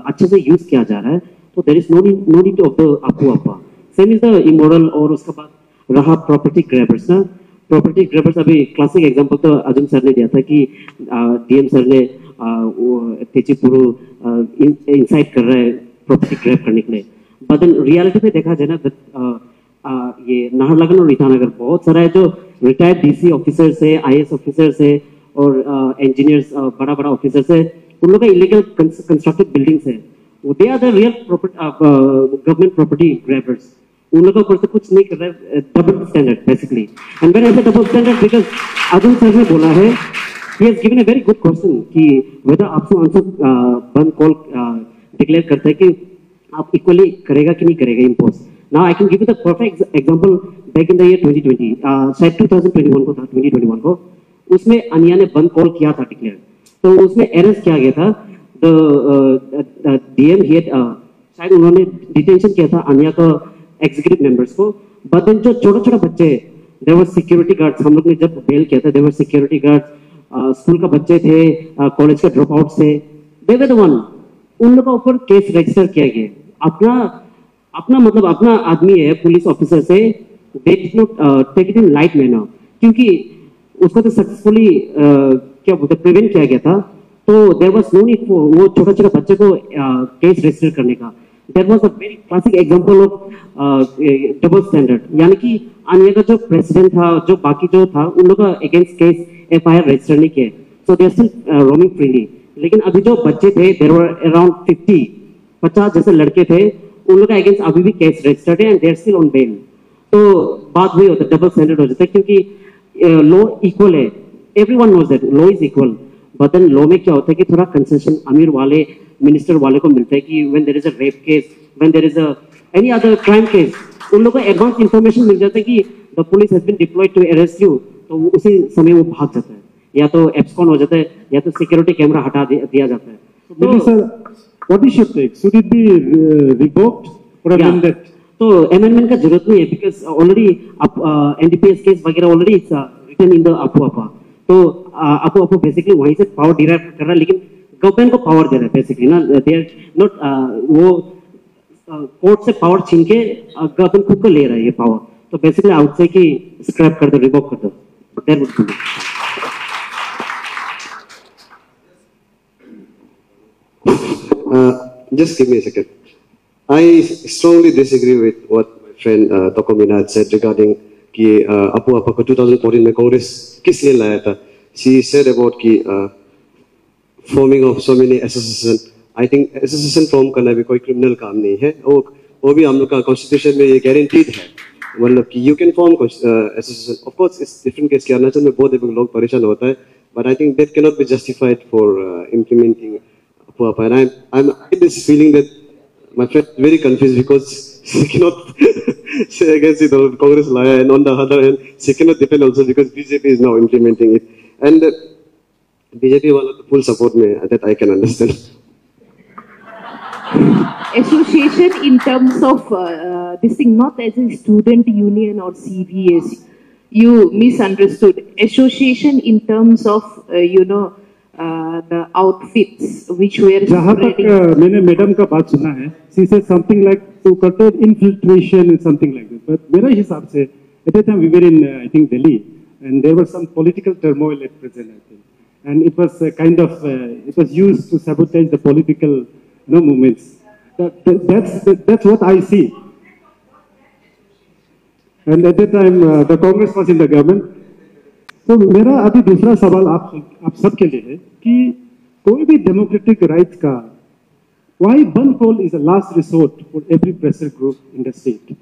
S5: अच्छे से यूज किया जा रहा है, तो there is no need of the आपको। Same is the immoral. और उसके बाद रहा प्रॉपर्टी ग्रैबर्स ना, प्रॉपर्टी ग्रैबर्स, अभी क्लासिक एग्जांपल तो अजूम सर ने दिया था कि डीएम सर ने तेजीपुरु इंसाइट कर रहा है प्रॉपर्टी ग्रैब करने के लिए, बट इन रियलिटी में देखा जाए ना, ये नाहरलगुन और ईटानगर बहुत सारा है जो रिटायर्ड डीसी ऑफिसर्स है, आईएएस ऑफिसर्स है और इंजीनियर्स, बड़ा ऑफिसर्स है, उन लोगों का इलीगल कंस्ट्रक्टेड बिल्डिंग्स है, they are the real government property grabbers. उन लोगों को कुछ नहीं कर रहा है, double standard basically. And when I say double standard, because Ajum sir ने बोला है, he has given a very good question कि वेदर आपको आंसर बन कॉल डिक्लेयर करता है कि आप इक्वली करेगा कि नहीं करेगा impose. Now I can give you the perfect example back in the year 2020, शायद 2021 को था, 2021 को उसमें अनिया ने बंद कॉल किया था डिक्लेयर, तो उसमें अरेस्ट किया गया था द डीएम हेड, शायद उन्होंने डिटेंशन किया था अनिया का एग्जीक्यूटिव मेंबर्स को, बट देन जो छोटे-छोटे बच्चे देयर वर सिक्योरिटी गार्ड्स, हम लोग ने जब बेल किया था there were security guards, school का बच्चे थे, कॉलेज के ड्रॉप आउट्स थे, दे वर द वन, उन लोगों के ऊपर केस रजिस्टर किया गया। अपना मतलब अपना आदमी है पुलिस ऑफिसर से, they did not take it in light manner, क्योंकि उसको तो सक्सेसफुली क्या बोलते प्रिवेंट किया गया था, तो there was no need for वो छोटे बच्चे को केस रजिस्टर करने का। There was a very classic example of double standard, यानी कि अनिया का जो प्रेसिडेंट था, जो बाकी जो था, उन लोगों का अगेंस्ट केस एफआईआर रजिस्टर नहीं किए, so they are still roaming freely. लेकिन अभी जो बच्चे थे देयर वर अराउंड 50 जैसे लड़के थे, उन लोगों का अगेंस्ट अभी भी केस रजिस्टर्ड है and they are still on bail. तो बात वही होता है, डबल स्टैंडर्ड हो जाता है, क्योंकि लॉ इक्वल है, everyone knows that law is equal, but then law में क्या होता है कि थोड़ा कंसेशन अमीर वाले मिनिस्टर वाले को मिलता है कि when there is a rape case, when there is a any other crime case, उन लोगों को एडवांस इंफॉर्मेशन मिल जाता है कि the police has been deployed to arrest you, तो उसी समय वो भाग जाता है, या तो एब्सकॉन हो जाता है, या तो सिक्योरिटी कैमरा हटा दिया जाता है।
S4: तो sir what is your take, should it be revoked और अमेंडेड?
S5: तो अमेंडमेंट का जरूरत नहीं है, बिकॉज ऑलरेडी एनडीपीएस केस वगैरह already written in the APUAPA, तो APUAPA बेसिकली वहीं से पावर डिराइव कर रहा है, लेकिन गवर्नमेंट को पावर दे रहा है बेसिकली ना, दे आर नॉट वो कोर्ट से पावर छीन के गवर्नमेंट खुद को ले रहा है ये पावर, तो बेसिकली आई वुड से कि स्क्रैप कर दो, रिवोक कर दो, that would be.
S2: Just give me a second. I strongly disagree with what my friend Toko Mina had said regarding कि APUAPA को 2014 में कांग्रेस किस लिए लाया था. She said about कि forming of so many association. I think association form करना भी कोई criminal काम नहीं है. वो भी हम लोग का constitution में ये guaranteed है. मतलब कि you can form association. Of course, it's different case कि अरुणाचल में बहुत लोग परेशान होता है. But I think that cannot be justified for implementing APUAPA. And I'm this feeling that my friend is very confused because she cannot say against it or Congress lawyer, and on the other hand, she cannot defend also because BJP is now implementing it. And BJP wala to full support me, that I can understand.
S3: Association in terms of this thing, not as a student union or CVS. You misunderstood. Association in terms of, the outfits which were
S4: जहाँ तक मैंने madam का बात सुना है, she said something like to curtail infiltration and something like that. But मेरे हिसाब से at that time we were in I think Delhi, and there was some political turmoil at present, I think, and it was kind of it was used to sabotage the political movements. That's what I see. And at that time the Congress was in the government. तो मेरा अभी दूसरा सवाल आप सबके लिए है कि कोई भी डेमोक्रेटिक राइट का व्हाई बंद call is a last resort for every pressure group in the state.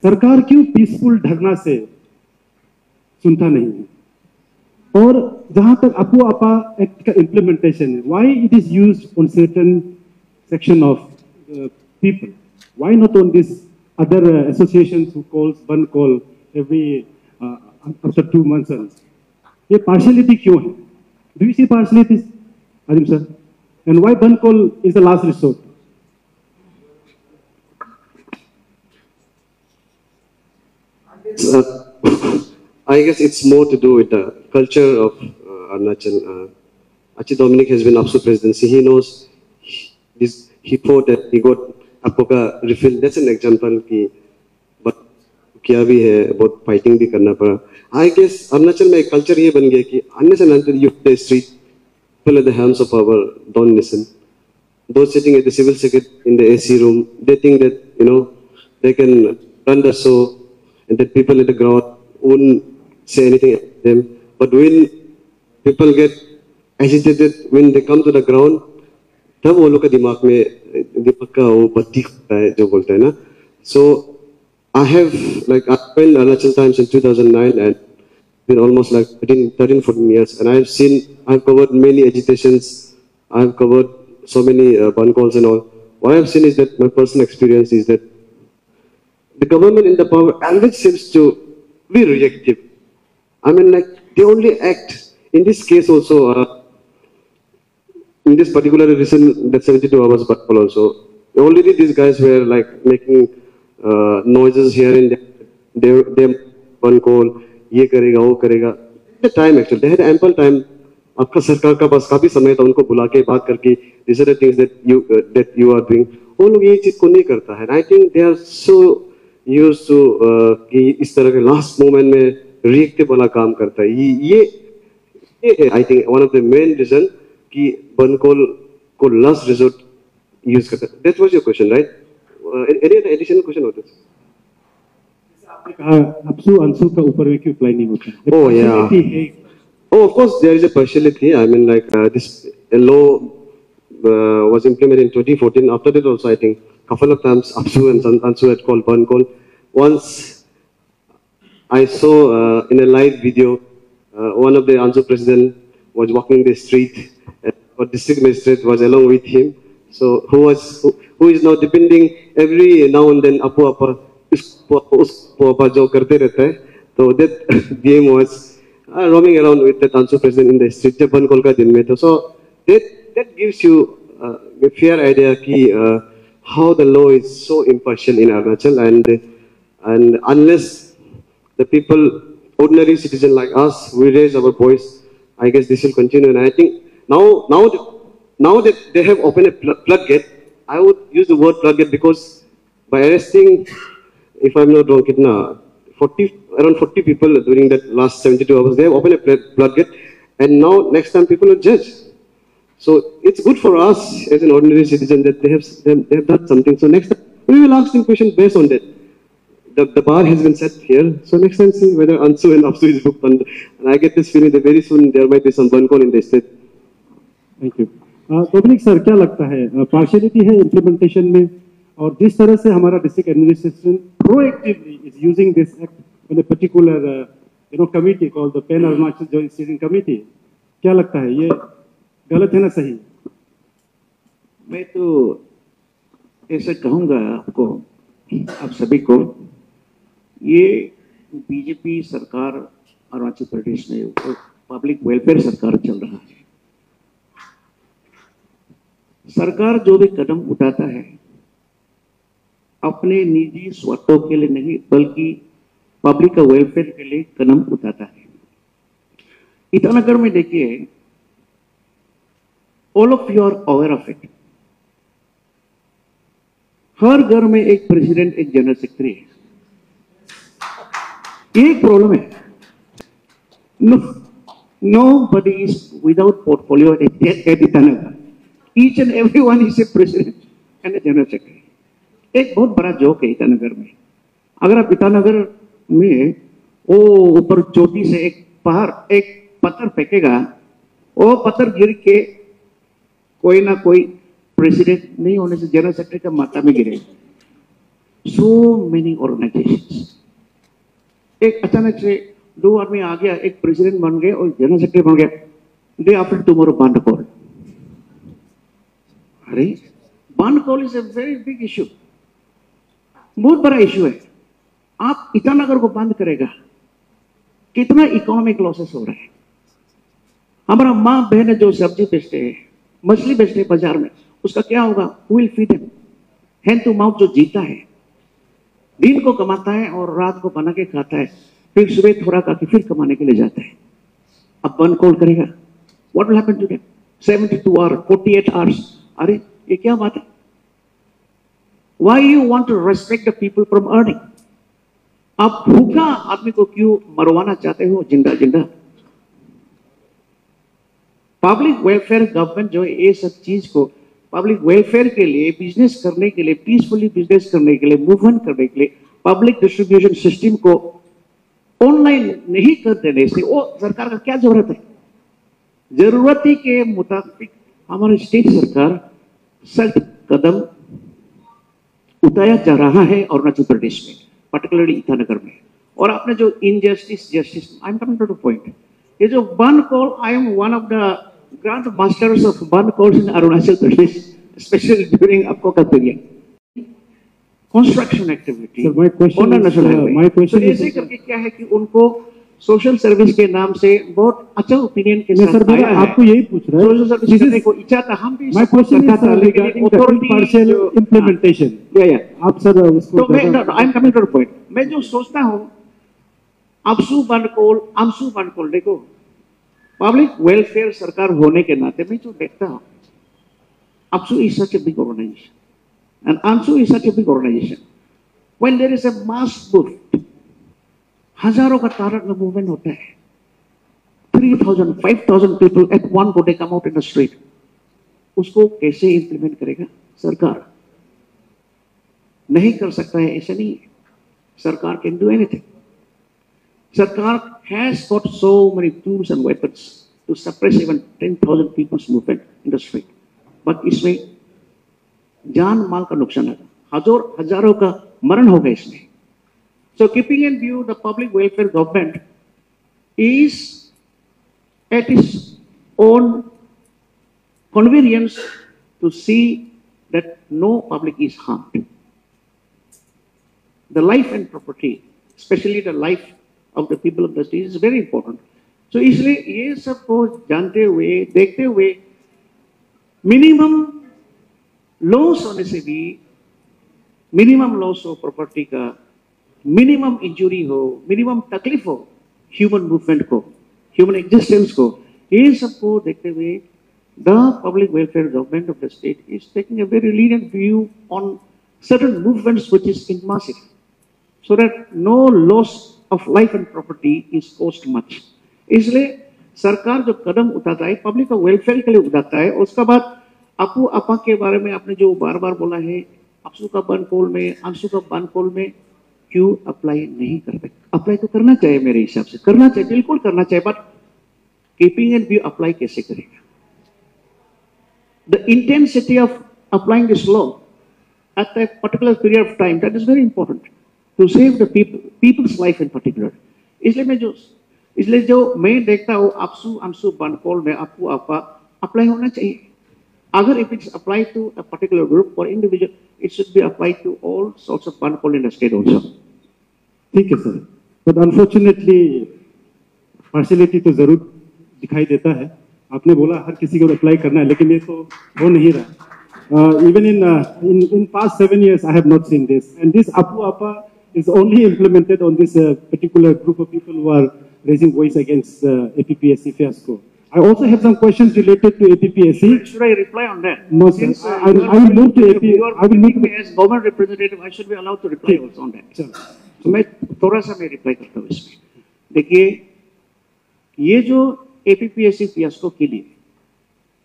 S4: सरकार क्यों पीसफुल ढंग से सुनता नहीं है? और जहां तक APUAPA एक्ट का इम्प्लीमेंटेशन है, why it is used on certain section of people, why not on this other associations who calls बंद कॉल एवरी after 2 months? ये partiality क्यों है? Do you see partiality, Ajum sir? And why band call is the last resort?
S2: I guess it's more to do with the culture of Arunachal. Actually, Dominic has been up to presidency. He knows this. He thought that he got APUAPA refill. That's an example कि किया भी है, बहुत fighting भी करना पड़ा. I guess Arunachal में एक कल्चर ये बन गया कि until you the street, people at the helms of power don't listen. Those sitting at the civil circuit in the AC room, they think that they can run the show, and that people at the ground wouldn't say anything at them. But when people get agitated, when they come to the ground, तब वो लोग का दिमाग का वो बत्ती होता है जो बोलते हैं ना. So I have, I spent Arunachal times in 2009 and been almost 13-14 years, and I've covered many agitations, I've covered so many band calls and all. What I've seen is that my personal experience is that the government in the power always seems to be reactive. I mean, like, they only act. In this case also, in this particular recent, that 72 hours battle also, already these guys were like making noises here and there. They one call, ye karega, wo karega. The time actually, they had ample time. आपका सरकार का बस काफी समय था उनको बुला के बात करके these are the things that you are doing. वो लोग ये चीज को नहीं करता है. I think they are so used to कि इस तरह के last moment में reactive वाला काम करता है. ये I think one of the main reason कि बन को last resort use करता है. That was your question, right? Any other additional question on this?
S4: आपने कहा अंशु का ऊपर में क्यों अप्लाई नहीं होता?
S2: Oh yeah. Oh, of course, there is a partiality. I mean, like this law was implemented in 2014. After that, also, I think a couple of times, Ajum and Ansu had called Ban call. Once I saw in a live video, one of the Ansu president was walking the street, or district magistrate was along with him. So who is now depending every now and then APUAPA जो करते रहता है. So that game was roaming around with the Ansu president in the street. जब बन call का दिन में तो so that gives you a fair idea कि how the law is so impartial in Arunachal, and unless the people, ordinary citizen like us, we raise our voice, I guess this will continue. And I think now that they have opened a floodgate, I would use the word floodgate because by arresting, if I'm not wrong, around 40 people during that last 72 hours, they have opened a floodgate, and now next time people are judged. So it's good for us as an ordinary citizen that they have done something. So next time we will ask them question based on that. The bar has been set here. So next time see whether Ansu and Apsu is booked on. And I get this feeling that very soon there might be some bun call in the state.
S4: Thank you. Dominic sir, क्या लगता है partiality है implementation में और जिस तरह से हमारा district administration proactively is using this act in a particular committee called the pan Arunachal joint steering committee, क्या लगता है ये गलत है ना सही?
S1: मैं तो ऐसा कहूँगा आपको, आप सभी को, ये बीजेपी सरकार अरुणाचल प्रदेश में पब्लिक वेलफेयर सरकार चल रहा है. सरकार जो भी कदम उठाता है अपने निजी स्वार्थों के लिए नहीं बल्कि पब्लिक का वेलफेयर के लिए कदम उठाता है. ईटानगर में देखिए, all of you are aware of it, हर घर में एक प्रेसिडेंट एक जनरल सेक्रेटरी है. एक प्रॉब्लम है, nobody is without portfolio at Itanagar. Each and everyone is a president and a general secretary. एक बहुत बड़ा जोक है ईटानगर में. अगर आप ईटानगर में वो ऊपर चोटी से एक पत्थर फेंकेगा, वो पत्थर गिर के कोई ना कोई प्रेसिडेंट नहीं होने से जनरल सेक्रेटरी का माथा में गिरेगा. सो मेनी ऑर्गेनाइजेशंस, एक अचानक से दो आदमी आ गया, एक प्रेसिडेंट बन गए और जनरल सेक्रेटरी बन गया. डे आफ्टर टुमारो बंद कॉल. अरे बंद call is a very big issue, बहुत बड़ा इश्यू है. आप ईटानगर को बंद करेगा, कितना इकोनॉमिक लॉसेस हो रहा है. हमारा माँ बहन जो सब्जी बेचते हैं, मछली बेचते हैं बाजार में, उसका क्या होगा? Will feed them. Hand to mouth जो जीता है, दिन को कमाता है और रात को बना के खाता है, फिर सुबह थोड़ा खा के फिर कमाने के लिए जाता है. अब बंद कॉल करेगा, what will happen to them? 72 hours, 48 hours. अरे ये क्या बात है? Why you want to restrict the people from earning? आप भूखा आदमी को क्यों मरवाना चाहते हो जिंदा जिंदा? पब्लिक वेलफेयर गवर्नमेंट जो है ये सब चीज को पब्लिक वेलफेयर के लिए, बिजनेस करने के लिए, पीसफुली बिजनेस करने के लिए, मूवमेंट करने के लिए पब्लिक डिस्ट्रीब्यूशन सिस्टम को ऑनलाइन नहीं कर देने से वो सरकार का क्या जरूरत है? जरूरत ही के मुताबिक हमारी स्टेट सरकार सख्त कदम उठाया जा रहा है अरुणाचल प्रदेश में, पर्टिकुलरली ईटानगर में. और आपने जो injustice justice, I am coming to the point, ये जो bandh call, I am one of the grand masters of bandh calls in Arunachal Pradesh, specially during आपको का period. Construction activity,
S4: Sir, my question is
S1: ऐसे करके क्या है कि उनको सोशल सर्विस के नाम से बहुत अच्छा ओपिनियन के
S4: नहीं सर, मैं आपको यही पूछ रहा हूँ।
S1: सोशल सर्विस करने को इच्छा था, हम भी
S4: My question is regarding the partial implementation. आप सर उसको
S1: तो मैं I am coming to the point. मैं जो सोचता हूँ आमसू बानकोल देखो, पब्लिक वेलफेयर सरकार होने के नाते मैं जो देखता हूँ, APSU is such a big organization and AMSU is such a big organization. When there is a mass movement, हजारों का तारक में मूवमेंट होता है, 3,000, 5,000 people at one go they come out in the street. उसको कैसे इंप्लीमेंट करेगा सरकार? नहीं कर सकता है, ऐसा नहीं है। सरकार can do anything. Sarkar has got so many tools and weapons to suppress even 10,000 people's movement in the street. But इसमें जान माल का नुकसान है, हजारों का मरण होगा इसमें। So keeping in view the public welfare government is at its own convenience to see that no public is harmed. The life and property, especially the life of the people of the state, is very important. So इसलिए ये सब को जानते हुए, देखते हुए, minimum loss होने से भी, मिनिमम लॉस हो प्रॉपर्टी का, मिनिमम इंजुरी हो, मिनिमम तकलीफ हो ह्यूमन मूवमेंट को, ह्यूमन एग्जिस्टेंस को, ये सबको देखते हुए the public welfare government of the state is taking a very lenient view on certain movements which is in massive, so that no loss of life and property is caused much. इसलिए सरकार जो कदम उठाता है public का welfare के लिए उठाता है। उसके बाद आपू आपा के बारे में आपने जो बार बार बोला है, APSU का बनकोल में, AMSU का बनकोल में क्यों अप्लाई नहीं करते? अप्लाई तो करना चाहिए, मेरे हिसाब से करना चाहिए, बिल्कुल करना चाहिए, but keeping in view apply कैसे करेगा? The intensity of applying this law at a particular period of time, that is very important to save the people's life in particular. इसलिए जो मैं देखता हूँ APSU AMSU बनकोल में आपको आपा अप्लाई होना चाहिए। अगर if it's applied to a particular group or individual, it should be applied to all sorts of बनकोल in the state also.
S4: ठीक है सर, but unfortunately पार्शियलिटी तो जरूर दिखाई देता है। आपने बोला हर किसी को अप्लाई करना है, लेकिन ये तो हो नहीं रहा। Even in past 7 years, I have not seen this, and this APUAPA is only implemented on this particular group of people who are raising voice against APPSC fiasco. I also have some questions related to APPSC.
S1: Should I reply on that?
S4: No, sir. I will move to AP. I will move
S1: as government representative. I should be allowed to reply also on that.
S4: Sure.
S1: So मैं थोड़ा सा मैं reply करता हूँ इसमें। देखिए, ये जो APPSC fiasco के लिए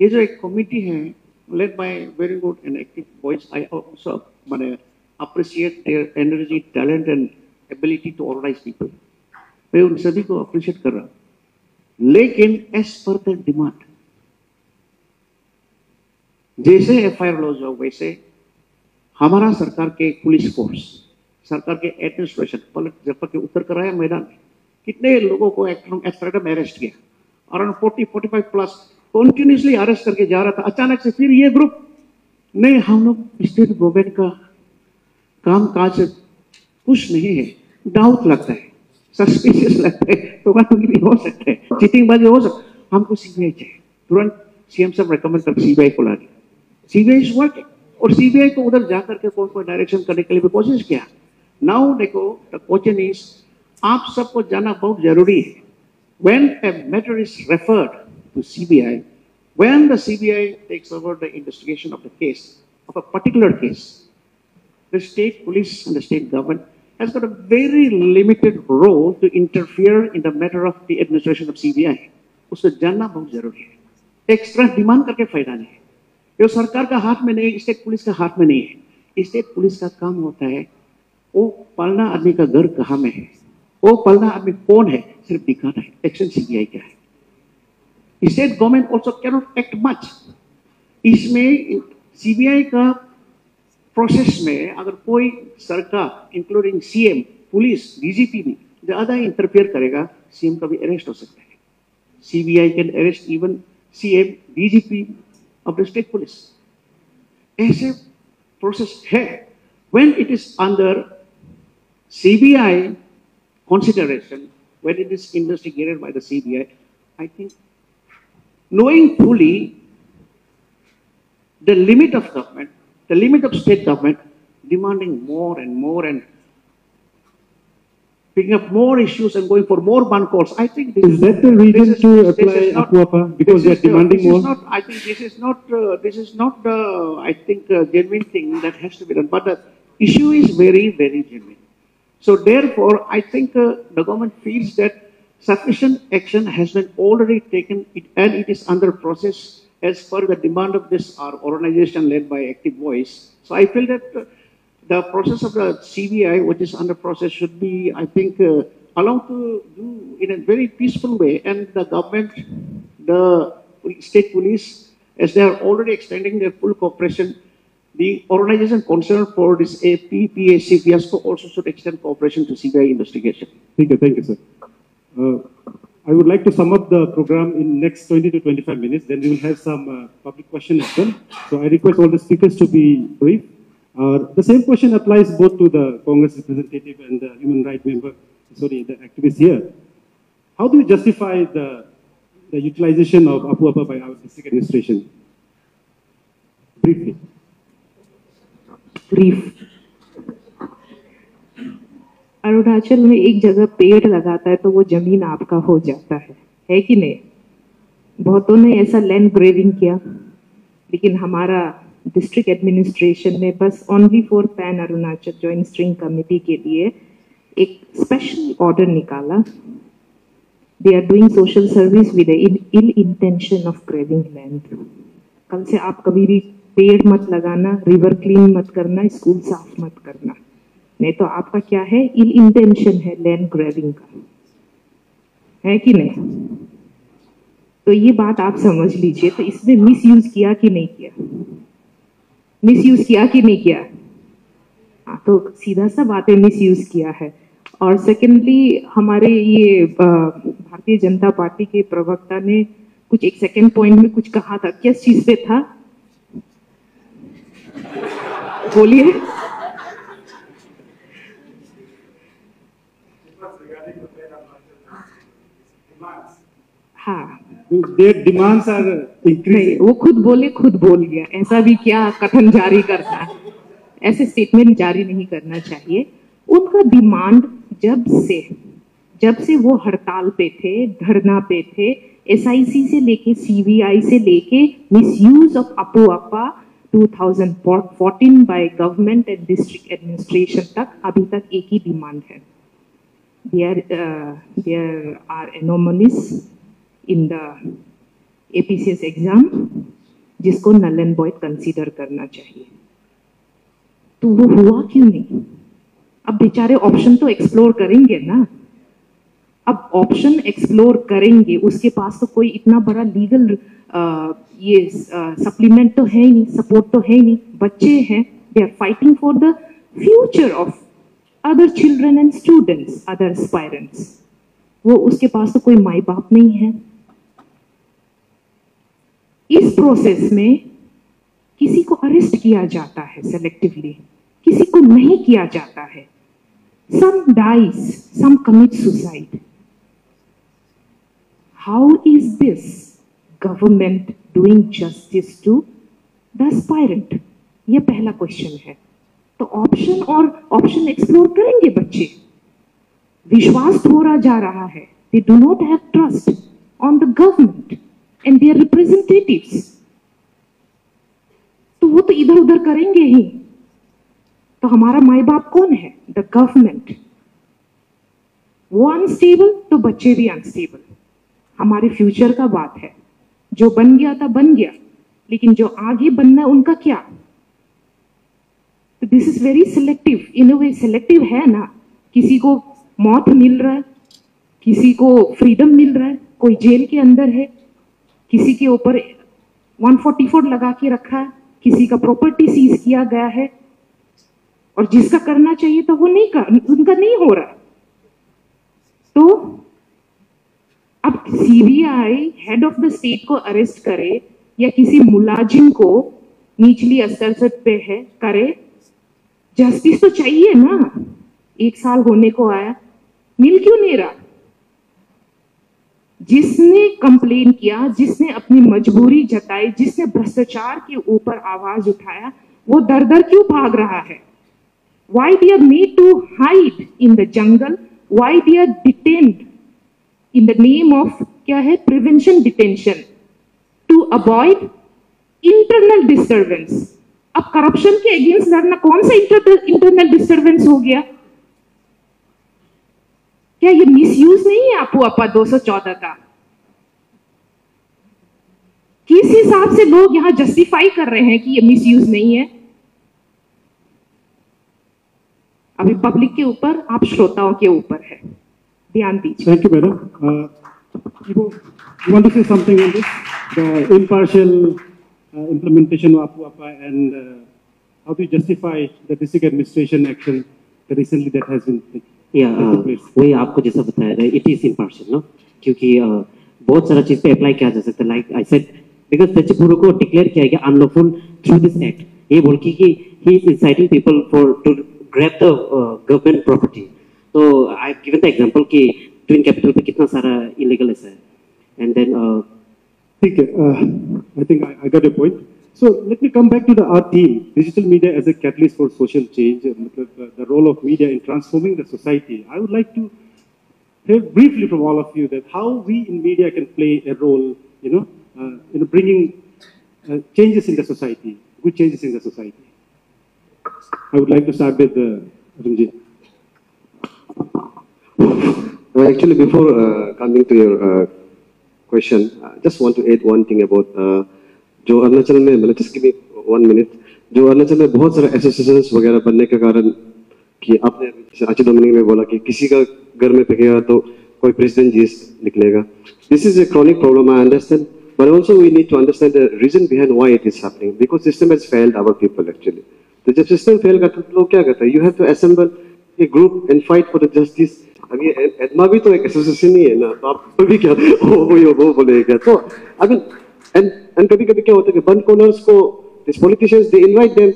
S1: ये जो एक कमिटी है led by very good and active boys, I also appreciate their energy, talent and ability to organize people. मैं उन सभी को appreciate कर रहा हूँ, लेकिन as per the demand, जैसे FIR लॉज हो वैसे हमारा सरकार के पुलिस फोर्स, सरकार के एडमिनिस्ट्रेशन पलट जब के उतर कर आया मैदान में, कितने लोगों को एक्ट्रैक्ट में अरेस्ट किया, अराउंड 40-45 प्लस कंटिन्यूसली अरेस्ट करके जा रहा था। अचानक से फिर ये ग्रुप नहीं, हम लोग स्टेट गवर्नमेंट का काम काज कुछ नहीं है, डाउट लगता है, सस्पिशियस लगता है, तो भी हो सकता है, चीटिंगबाजी हो सकता है, हमको सीबीआई चाहिए। तुरंत सीएम साहब रेकमेंड कर सीबीआई को ला दिया, सीबीआई इज वर्किंग, और सीबीआई को उधर जाकर के कोई डायरेक्शन करने के लिए भी कोशिश किया। नाउ देखो द क्वेश्चन इज, आप सबको जानना बहुत जरूरी है, when a matter is referred to CBI, when the CBI takes over the investigation of the case, of a particular case, the state police and the state government has got a very limited role to interfere in the matter of the administration of CBI. उसको जानना बहुत जरूरी है, extra demand करके फायदा नहीं है। ये सरकार का हाथ में नहीं है, स्टेट पुलिस का हाथ में नहीं है। स्टेट पुलिस का काम होता है वो पालना आदमी का घर कहाँ में है, वो पालना आदमी कौन है, सिर्फ दिखाना है। एक्शन सीबीआई क्या है। State government also cannot act much. इसमें सीबीआई का प्रोसेस में अगर कोई सरकार इंक्लूडिंग सीएम, पुलिस, डीजीपी भी ज्यादा इंटरफेयर करेगा, सीएम का भी अरेस्ट हो सकता है। CBI can arrest even CM, DGP of the state police. ऐसे प्रोसेस है, when it is under CBI consideration, when it is investigated by the CBI, I think knowing fully the limit of government, the limit of state government, demanding more and more and picking up more issues and going for more ban calls. I think this
S4: is that the reason to apply APUAPA, because they are demanding more?
S1: I think this is not the I think genuine thing that has to be done. But the issue is very, very genuine. So therefore, I think the government feels that sufficient action has been already taken, and it is under process as per the demand of this our organization led by Active Voice. So I feel that the process of the CBI, which is under process, should be, I think, allowed to do in a very peaceful way. And the government, the state police, as they are already extending their full cooperation, the organization concerned for this APCC fiasco also should extend cooperation to CBI investigation.
S4: Thank you, sir. I would like to sum up the program in next 20 to 25 minutes. Then we will have some public questions as well. So I request all the speakers to be brief. The same question applies both to the Congress representative and the human rights member, the activist here. How do you justify the utilization of APUAPA by our district administration? Briefly.
S3: Brief Arunachal में एक जगह पेड़ लगाता है तो वो जमीन आपका हो जाता है कि नहीं? बहुतों ने ऐसा लैंड ग्रेविंग किया, लेकिन हमारा डिस्ट्रिक्ट एडमिनिस्ट्रेशन ने बस only for pan Arunachal joint steering committee के लिए एक स्पेशल ऑर्डर निकाला. They are doing social service with ill intention of grabbing land. कल से आप कभी भी पेड़ मत लगाना, रिवर क्लीन मत करना, स्कूल साफ मत करना, नहीं तो आपका क्या है, इल इंटेंशन है लैंड ग्रैबिंग का, है कि नहीं? तो ये बात आप समझ लीजिए. तो इसने मिस यूज किया कि नहीं किया? मिस यूज किया कि नहीं किया? हाँ, तो सीधा सा बात है, मिस यूज किया है. और सेकेंडली, हमारे ये भारतीय जनता पार्टी के प्रवक्ता ने कुछ एक सेकेंड पॉइंट में कुछ कहा था. किस चीज पे था? बोलिए. हाँ,
S4: डिमांड्स आर इंक्रीजिंग.
S3: वो खुद बोल गया. ऐसा भी क्या कथन जारी करना है? ऐसे स्टेटमेंट जारी नहीं करना चाहिए. उनका डिमांड जब से वो हड़ताल पे थे, धरना पे थे, SIC से लेके CBI से लेके misuse of APUAPA 2014 by government and district administration तक अभी तक एक ही डिमांड है. There are anomalies in the APCS exam जिसको नल एंड वॉइड कंसीडर करना चाहिए. तो वो हुआ क्यों नहीं? अब बेचारे ऑप्शन तो एक्सप्लोर करेंगे ना. अब ऑप्शन एक्सप्लोर करेंगे, उसके पास तो कोई इतना बड़ा लीगल ये सप्लीमेंट तो है ही नहीं, सपोर्ट तो है ही नहीं. बच्चे हैं, they are fighting for the future of other children and students, other aspirants. वो उसके पास तो कोई माई बाप नहीं है. इस प्रोसेस में किसी को अरेस्ट किया जाता है सेलेक्टिवली, किसी को नहीं किया जाता है. Some dies, some commit suicide. How is this government doing justice to the aspirant? ये पहला क्वेश्चन है. तो ऑप्शन एक्सप्लोर करेंगे बच्चे. विश्वास थोड़ा जा रहा है. They do not have trust on the government and their representatives. तो वो तो इधर उधर करेंगे ही. तो हमारा माई बाप कौन है? The government. वो अनस्टेबल तो बच्चे भी अनस्टेबल. हमारे फ्यूचर का बात है. जो बन गया था बन गया, लेकिन जो आगे बनना है उनका क्या? तो this is very selective. In a way selective है ना. किसी को मौत मिल रहा है, किसी को फ्रीडम मिल रहा है, कोई जेल के अंदर है, किसी के ऊपर 144 लगा के रखा है, किसी का प्रॉपर्टी सीज किया गया है, और जिसका करना चाहिए था वो उनका नहीं हो रहा. तो अब CBI head of the state को अरेस्ट करे या किसी मुलाजिम को निचली स्तर पे है करे, जस्टिस तो चाहिए ना, 1 साल होने को आया, मिल क्यों नहीं रहा? जिसने कंप्लेन किया, जिसने अपनी मजबूरी जताई, जिसने भ्रष्टाचार के ऊपर आवाज उठाया, वो दर दर क्यों भाग रहा है? Why they are made to hide in the jungle? Why they are detained in the name of क्या है? Prevention detention to avoid internal disturbance. अब करप्शन के अगेंस्ट लड़ना कौन सा इंटरनल डिस्टर्बेंस हो गया? क्या ये मिसयूज नहीं है APUAPA 214 का? किस हिसाब से लोग यहां जस्टिफाई कर रहे हैं कि ये मिसयूज नहीं है? अभी पब्लिक के ऊपर, आप श्रोताओं के ऊपर है, ध्यान दीजिए।
S4: Thank you madam. You want to say something on this? The impartial implementation of APUAPA and how do you justify the district administration action recently that has been taken place?
S5: वही आपको जैसा बताया जाए, it is impartial, no? क्योंकि बहुत सारा चीज पे अप्लाई किया जा सकता है। Like I said, because Tachipuro को डिक्लेयर किया गया unlawful through this act, ये बोल के कि he is inciting people to grab the government property. So I've given the example कि twin capital पे कितना सारा illegal है, and then
S4: ठीक है, I think I got your point. So let me come back to our theme, digital media as a catalyst for social change, the role of media in transforming the society. I would like to hear briefly from all of you that how we in media can play a role, in bringing changes in the society, good changes in the society. I would like to start with Ajum.
S2: Well, actually, before coming to your question, I just want to add one thing about जो अरुणाचल में, मतलब just give me 1 minute, जो अरुणाचल में बहुत सारे associations वगैरह बनने के कारण कि आपने आजू डोमिनिक में बोला कि किसी का घर में फेंकेगा तो कोई प्रेसिडेंट जी निकलेगा. This is a chronic problem, I understand, but also we need to understand the reason behind why it is happening, because system has failed our people actually. तो जब सिस्टम फेल करता है तो लोग क्या करते हैं? You have to assemble a group and fight for the justice. अभी एडमा भी तो एक एसोसिएशन ही है ना, तो आप भी क्या वो बोलेगा? तो I mean, and कभी-कभी क्या होता है कि बंद कॉलर्स को these politicians they invite them,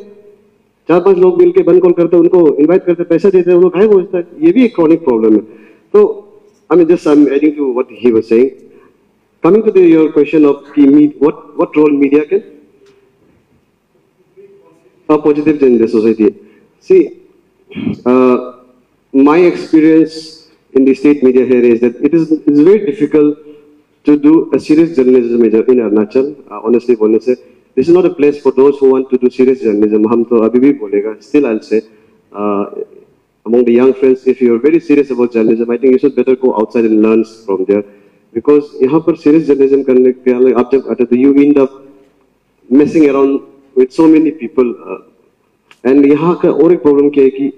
S2: 4-5 लोग मिलके बंद कॉल करते हैं, उनको इनवाइट करते हैं, पैसा देते हैं, उनको गायब हो जाता है. ये भी एक क्रॉनिक प्रॉब्लम है. तो I mean, just I'm adding to what he was saying. Coming to your question of what role media can a positive change in the society. See, my experience in the state media here is that it's very difficult to do a serious journalism in Arunachal. Honestly, this is not a place for those who want to do serious journalism. हम तो अभी भी बोलेगा. Still, I'll say, among the young friends, if you're very serious about journalism, I think you should better go outside and learn from there. Because यहाँ पर serious journalism करने के लिए आप जब आते तो you end up messing around with so many people. And यहाँ का और एक problem क्या है कि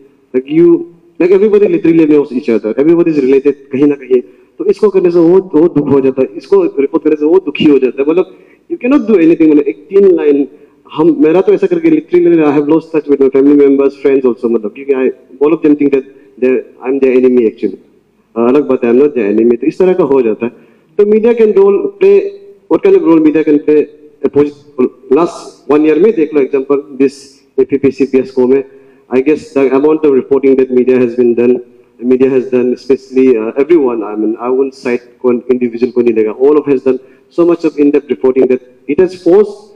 S2: like everybody literally knows each other. Everybody is related कहीं ना कहीं. तो इसको करने से वो दुख हो जाता है, इसको रिपोर्ट करने से वो दुखी हो जाता है. मतलब you cannot do anything. मतलब एक 3 लाइन मेरा तो ऐसा करके literally I have lost touch with my family members, friends also. मतलब क्योंकि all of them think that I'm their enemy actually. अलग बात है, I'm not their enemy. तो इस तरह का हो जाता है. तो media can play what kind of role media can play a positive. Last 1 year में देख लो example this APCC fiasco में. I guess the amount of reporting that media has done, especially everyone. I mean, I won't cite individual को नहीं लेगा. All of has done so much of in-depth reporting that it has forced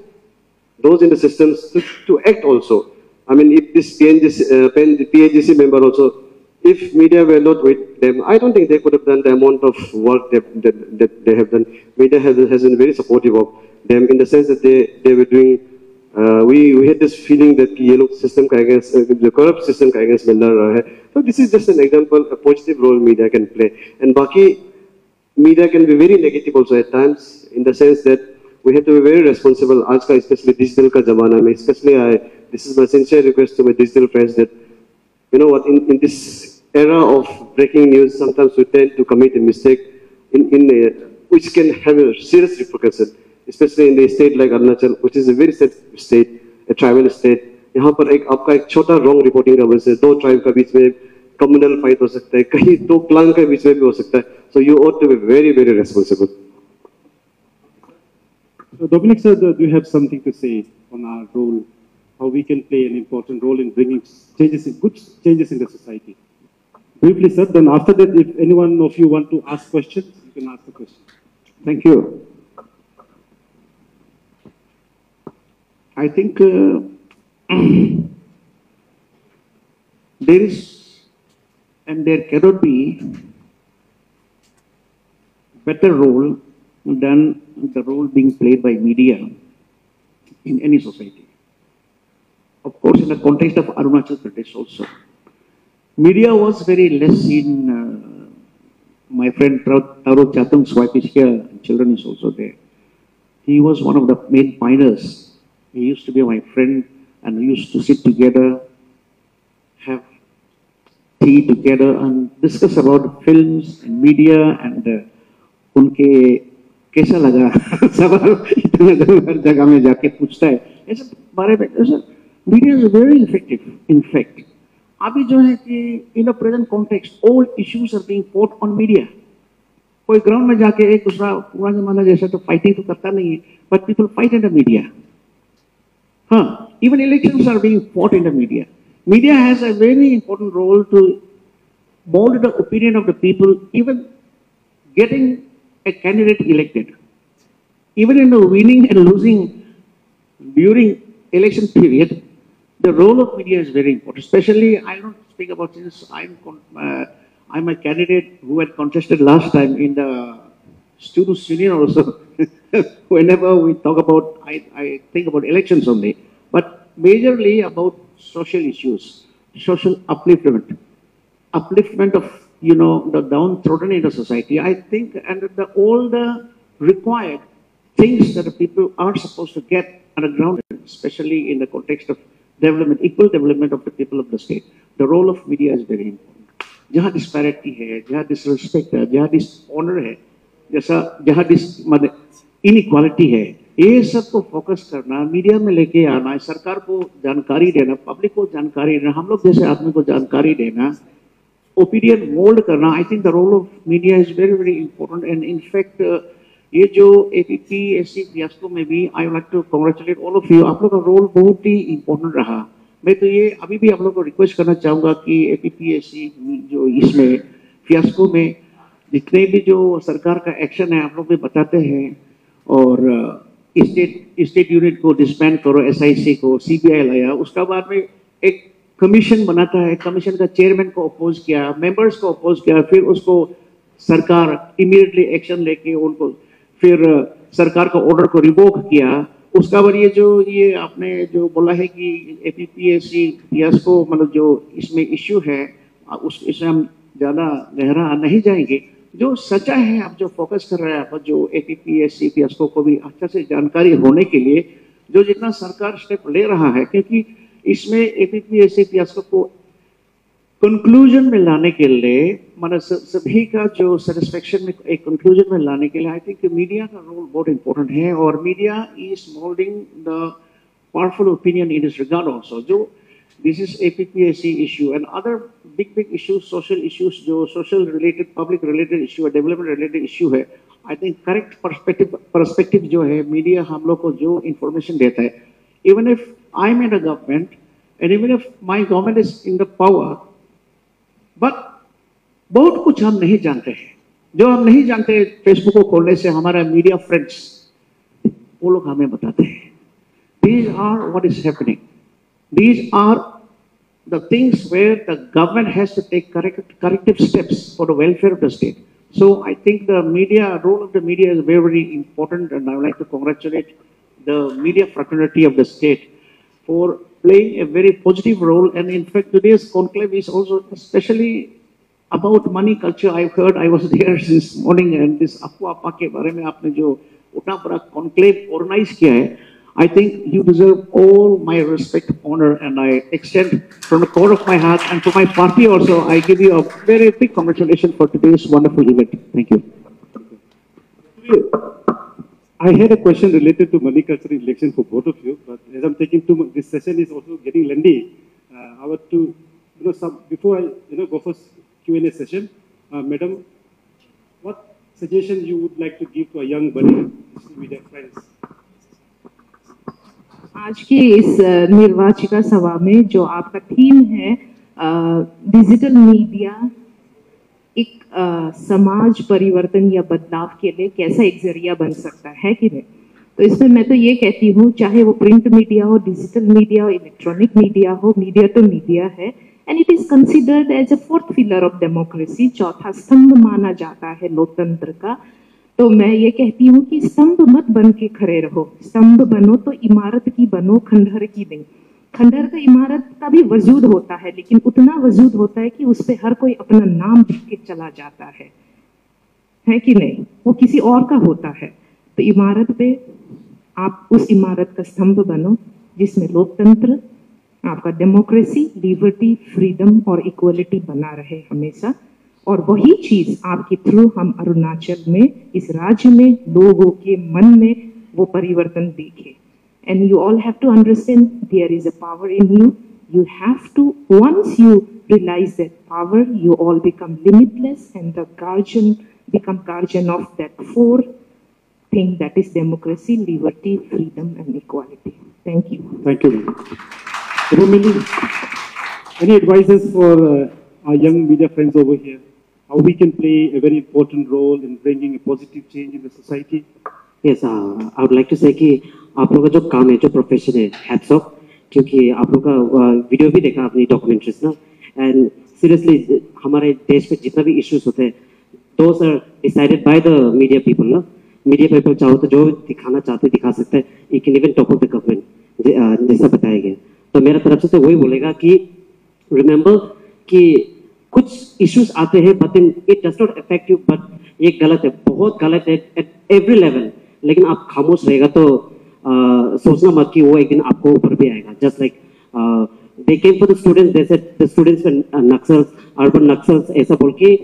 S2: those in the systems to act also. I mean, if this PAGC member also, if media were not with them, I don't think they could have done the amount of work that they have done. Media has been very supportive of them in the sense that they were doing. We had this feeling that ये लोग system का against the corrupt system का against में लड़ रहा है. So this is just an example, a positive role media can play. And बाकी media can be very negative also at times in the sense that we have to be very responsible. आज का especially digital का जमाना में, especially this is my sincere request to my digital friends that you know what, in this era of breaking news, sometimes we tend to commit a mistake which can have a serious repercussion. Especially in the state like Arunachal, which is a very sensitive state, a tribal state. यहाँ पर आपका एक छोटा wrong reporting का वजह से 2 tribe का बीच में communal fight हो सकता है, कहीं 2 clan के बीच में भी हो सकता है. So you ought to be very, very responsible.
S4: So Dominic sir, do you have something to say on our role, how we can play an important role in bringing good changes in the society. Briefly, sir, then after that, if anyone of you want to ask questions, you can ask the question.
S1: Thank you. I think there is and there cannot be better role than the role being played by media in any society. Of course, in the context of Arunachal Pradesh also. Media was very less in, my friend Taro Chatung's wife is here, and children is also there. He was one of the main pioneers. He used to be my friend, and we used to sit together, have tea together, and discuss about films and media, and उनके कैसा लगा सवाल इतना हर जगह में जाके पूछता है ऐसे बारे में sir media is very effective in fact अभी जो है कि in a present context all issues are being port on media कोई ग्राउंड में जाके एक दूसरा पूरा जमाना जैसा तो फाइटिंग तो करता नहीं है but people fight in the media हाँ even elections are being port in the media media has a very important role to mold the opinion of the people, even getting a candidate elected. Even in the winning and losing during election period, the role of media is very important. Especially, I don't speak about this. I'm a candidate who had contested last time in the students' union also. Whenever we talk about, I think about elections only, but majorly about social issues, social upliftment of, you know, the downtrodden in the society. I think, and all the required things that the people are supposed to get on the ground, especially in the context of development, equal development of the people of the state. The role of media is very important. जहाँ disparity है, जहाँ disrespect है, जहाँ dishonor है, जहाँ inequality है, ये सब को फोकस करना, मीडिया में लेके आना, सरकार को जानकारी देना, पब्लिक को जानकारी देना, हम लोग जैसे आदमी को जानकारी देना, opinion mold करना. I think the role of media is very, very important. And in fact, ये जो APCC fiasco में भी, I would like to congratulate all of you. आप लोग का रोल बहुत ही important रहा. मैं तो ये अभी भी आप लोग को रिक्वेस्ट करना चाहूँगा कि APCC जो इसमें fiasco में जितने भी जो सरकार का एक्शन है आप लोग भी बताते हैं और स्टेट यूनिट को डिसबैंड करो, SIC को, CBI लाया, उसका बाद में एक कमीशन बनाता है, कमीशन का चेयरमैन को अपोज किया, मेंबर्स को अपोज किया, फिर उसको सरकार इमीडिएटली एक्शन लेके उनको फिर सरकार का ऑर्डर को रिवोक किया. उसका बाद ये आपने जो बोला है कि APCC फियास्को मतलब जो इसमें इश्यू है इसमें हम ज़्यादा गहरा नहीं जाएंगे. जो सच्चा है आप जो फोकस कर रहे हैं आप जो APCC फियास्को को भी अच्छा से जानकारी होने के लिए जो जितना सरकार स्टेप ले रहा है, क्योंकि इसमें APCC फियास्को को कंक्लूजन में लाने के लिए मतलब सभी का जो सेटिस्फेक्शन में एक कंक्लूजन में लाने के लिए आई थिंक मीडिया का रोल बहुत इंपॉर्टेंट है. और media is moulding the powerful opinion in this regard also. जो this is APCC issue and other big issues, social issues जो social related, public related issue है, डेवलपमेंट रिलेटेड इशू है. I think correct perspective जो है media हम लोग को जो इंफॉर्मेशन देता है, even if I'm in the government and even if my government is in the power, but बहुत कुछ हम नहीं जानते हैं. जो हम नहीं जानते फेसबुक को खोलने से हमारा मीडिया फ्रेंड्स वो लोग हमें बताते हैं. These are what is happening. These are the things where the government has to take corrective steps for the welfare of the state. So I think the media, role of the media is very, very important, and I would like to congratulate the media fraternity of the state for playing a very positive role. And in fact, today's conclave is also especially about money culture. I've heard, I was there this morning, and this APUAPA के बारे में आपने जो उतना बड़ा conclave organize किया है, I think you deserve all my respect, honor, and I extend from the core of my heart and to my party also, I give you a very big congratulations for today's wonderful event. Thank you.
S4: I had a question related to money culture election for both of you, but as I'm taking too much, this session is also getting lengthy. I want to, before I go for Q&A session, Madam, what suggestion you would like to give to a young buddy with their friends?
S3: आज की इस निर्वाचिका सभा में जो आपका theme है digital media एक समाज परिवर्तन या बदलाव के लिए कैसा एक जरिया बन सकता है कि नहीं, तो इसमें मैं तो ये कहती हूँ चाहे वो प्रिंट मीडिया हो, डिजिटल मीडिया हो, इलेक्ट्रॉनिक मीडिया हो, मीडिया तो मीडिया है and it is considered as a fourth pillar of democracy, चौथा स्तंभ माना जाता है लोकतंत्र का। तो मैं ये कहती हूँ कि स्तंभ मत बन के खड़े रहो, स्तंभ बनो तो इमारत की बनो, खंडहर की नहीं। खंडहर का इमारत का भी वजूद होता है लेकिन उतना वजूद होता है कि उस पे हर कोई अपना नाम लिख के चला जाता है कि नहीं, वो किसी और का होता है। तो इमारत पे आप उस इमारत का स्तंभ बनो जिसमें लोकतंत्र, आपका डेमोक्रेसी, लिबर्टी, फ्रीडम और इक्वलिटी बना रहे हमेशा, और वही चीज आपके थ्रू हम अरुणाचल में, इस राज्य में, लोगों के मन में वो परिवर्तन देखें। And you all have to understand there is a power in you. You have to, once you realize that power, you all become limitless and the become guardian of that four thing that is democracy, liberty, freedom and equality. Thank you.
S4: Thank you. Ebo Mili, any advices for our young media friends over here? How we can play a very important role in bringing a positive change in the society?
S5: Yes, I would like to say कि आप लोगों का जो काम है, जो profession है, hats off, क्योंकि आप लोग का वीडियो भी देखा अपनी डॉक्यूमेंट्रीज ना, एंड सीरियसली हमारे देश में जितना भी इश्यूज होते हैं those are decided by the media people ना। मीडिया पीपल चाहो तो जो दिखाना चाहते दिखा सकते हैं, you can even talk of the government जैसा बताया गया। तो मेरा तरफ से तो वही बोलेगा कि रिमेंबर कि कुछ इश्यूज आते हैं but it does not affect you, but ये गलत है, बहुत गलत है एट एवरी लेवल, लेकिन आप खामोश रहेगा तो सोचना मत कि वो एक दिन आपको ऊपर भी आएगा। Just like they came for the students, they said the students were Naxals, urban Naxals ऐसा बोल के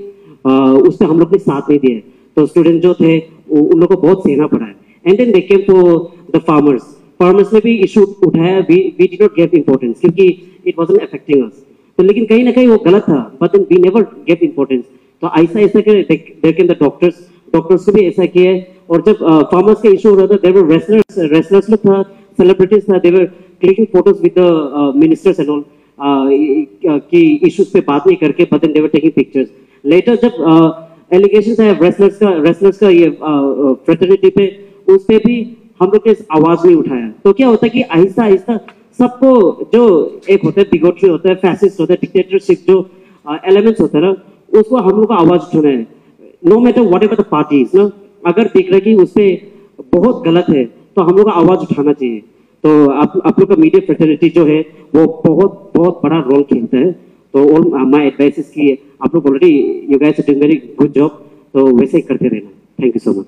S5: उससे हम लोग ने साथ नहीं दिए, तो स्टूडेंट जो थे उन लोगों को बहुत सहना पड़ा है। And then they came for the farmers ने भी इशू उठाया, we did not give importance क्योंकि इट वाजंट अफेक्टिंग अस, तो लेकिन कहीं ना कहीं वो गलत था, but then we never give importance. तो ऐसा ऐसा के दे केम द डॉक्टर्स को भी ऐसा किया है। और जब फार्मर्स का इशू हो रहा था, देयर वर रेसलर्स लोग था, सेलिब्रिटीज था, they were clicking photos with the ministers and all कि इश्यूज पे बात नहीं करके, but then they were taking pictures. Later जब एलिगेशंस आए रेसलर्स का ये फ्रेटर्निटी पे, उस पे भी हम लोग ने आवाज नहीं उठाया। तो क्या होता है कि आहिस्ता आहिस्ता सबको जो एक होता है बिगोटरी होता है, फैसिस्ट होता है, डिक्टेटरशिप जो एलिमेंट्स होता है ना, उसको हम लोग को आवाज उठाना है, no matter whatever the parties ना। अगर दिख रहा है कि उसपे बहुत गलत है तो हम लोग को आवाज उठाना चाहिए। तो आप लोग का मीडिया फ्रेटर्निटी जो है वो बहुत बहुत बड़ा रोल खेलता है। तो ऑल माय एडवाइस इज कि आप लोग already you guys are doing very good job, तो वैसे ही करते रहना। Thank you so much.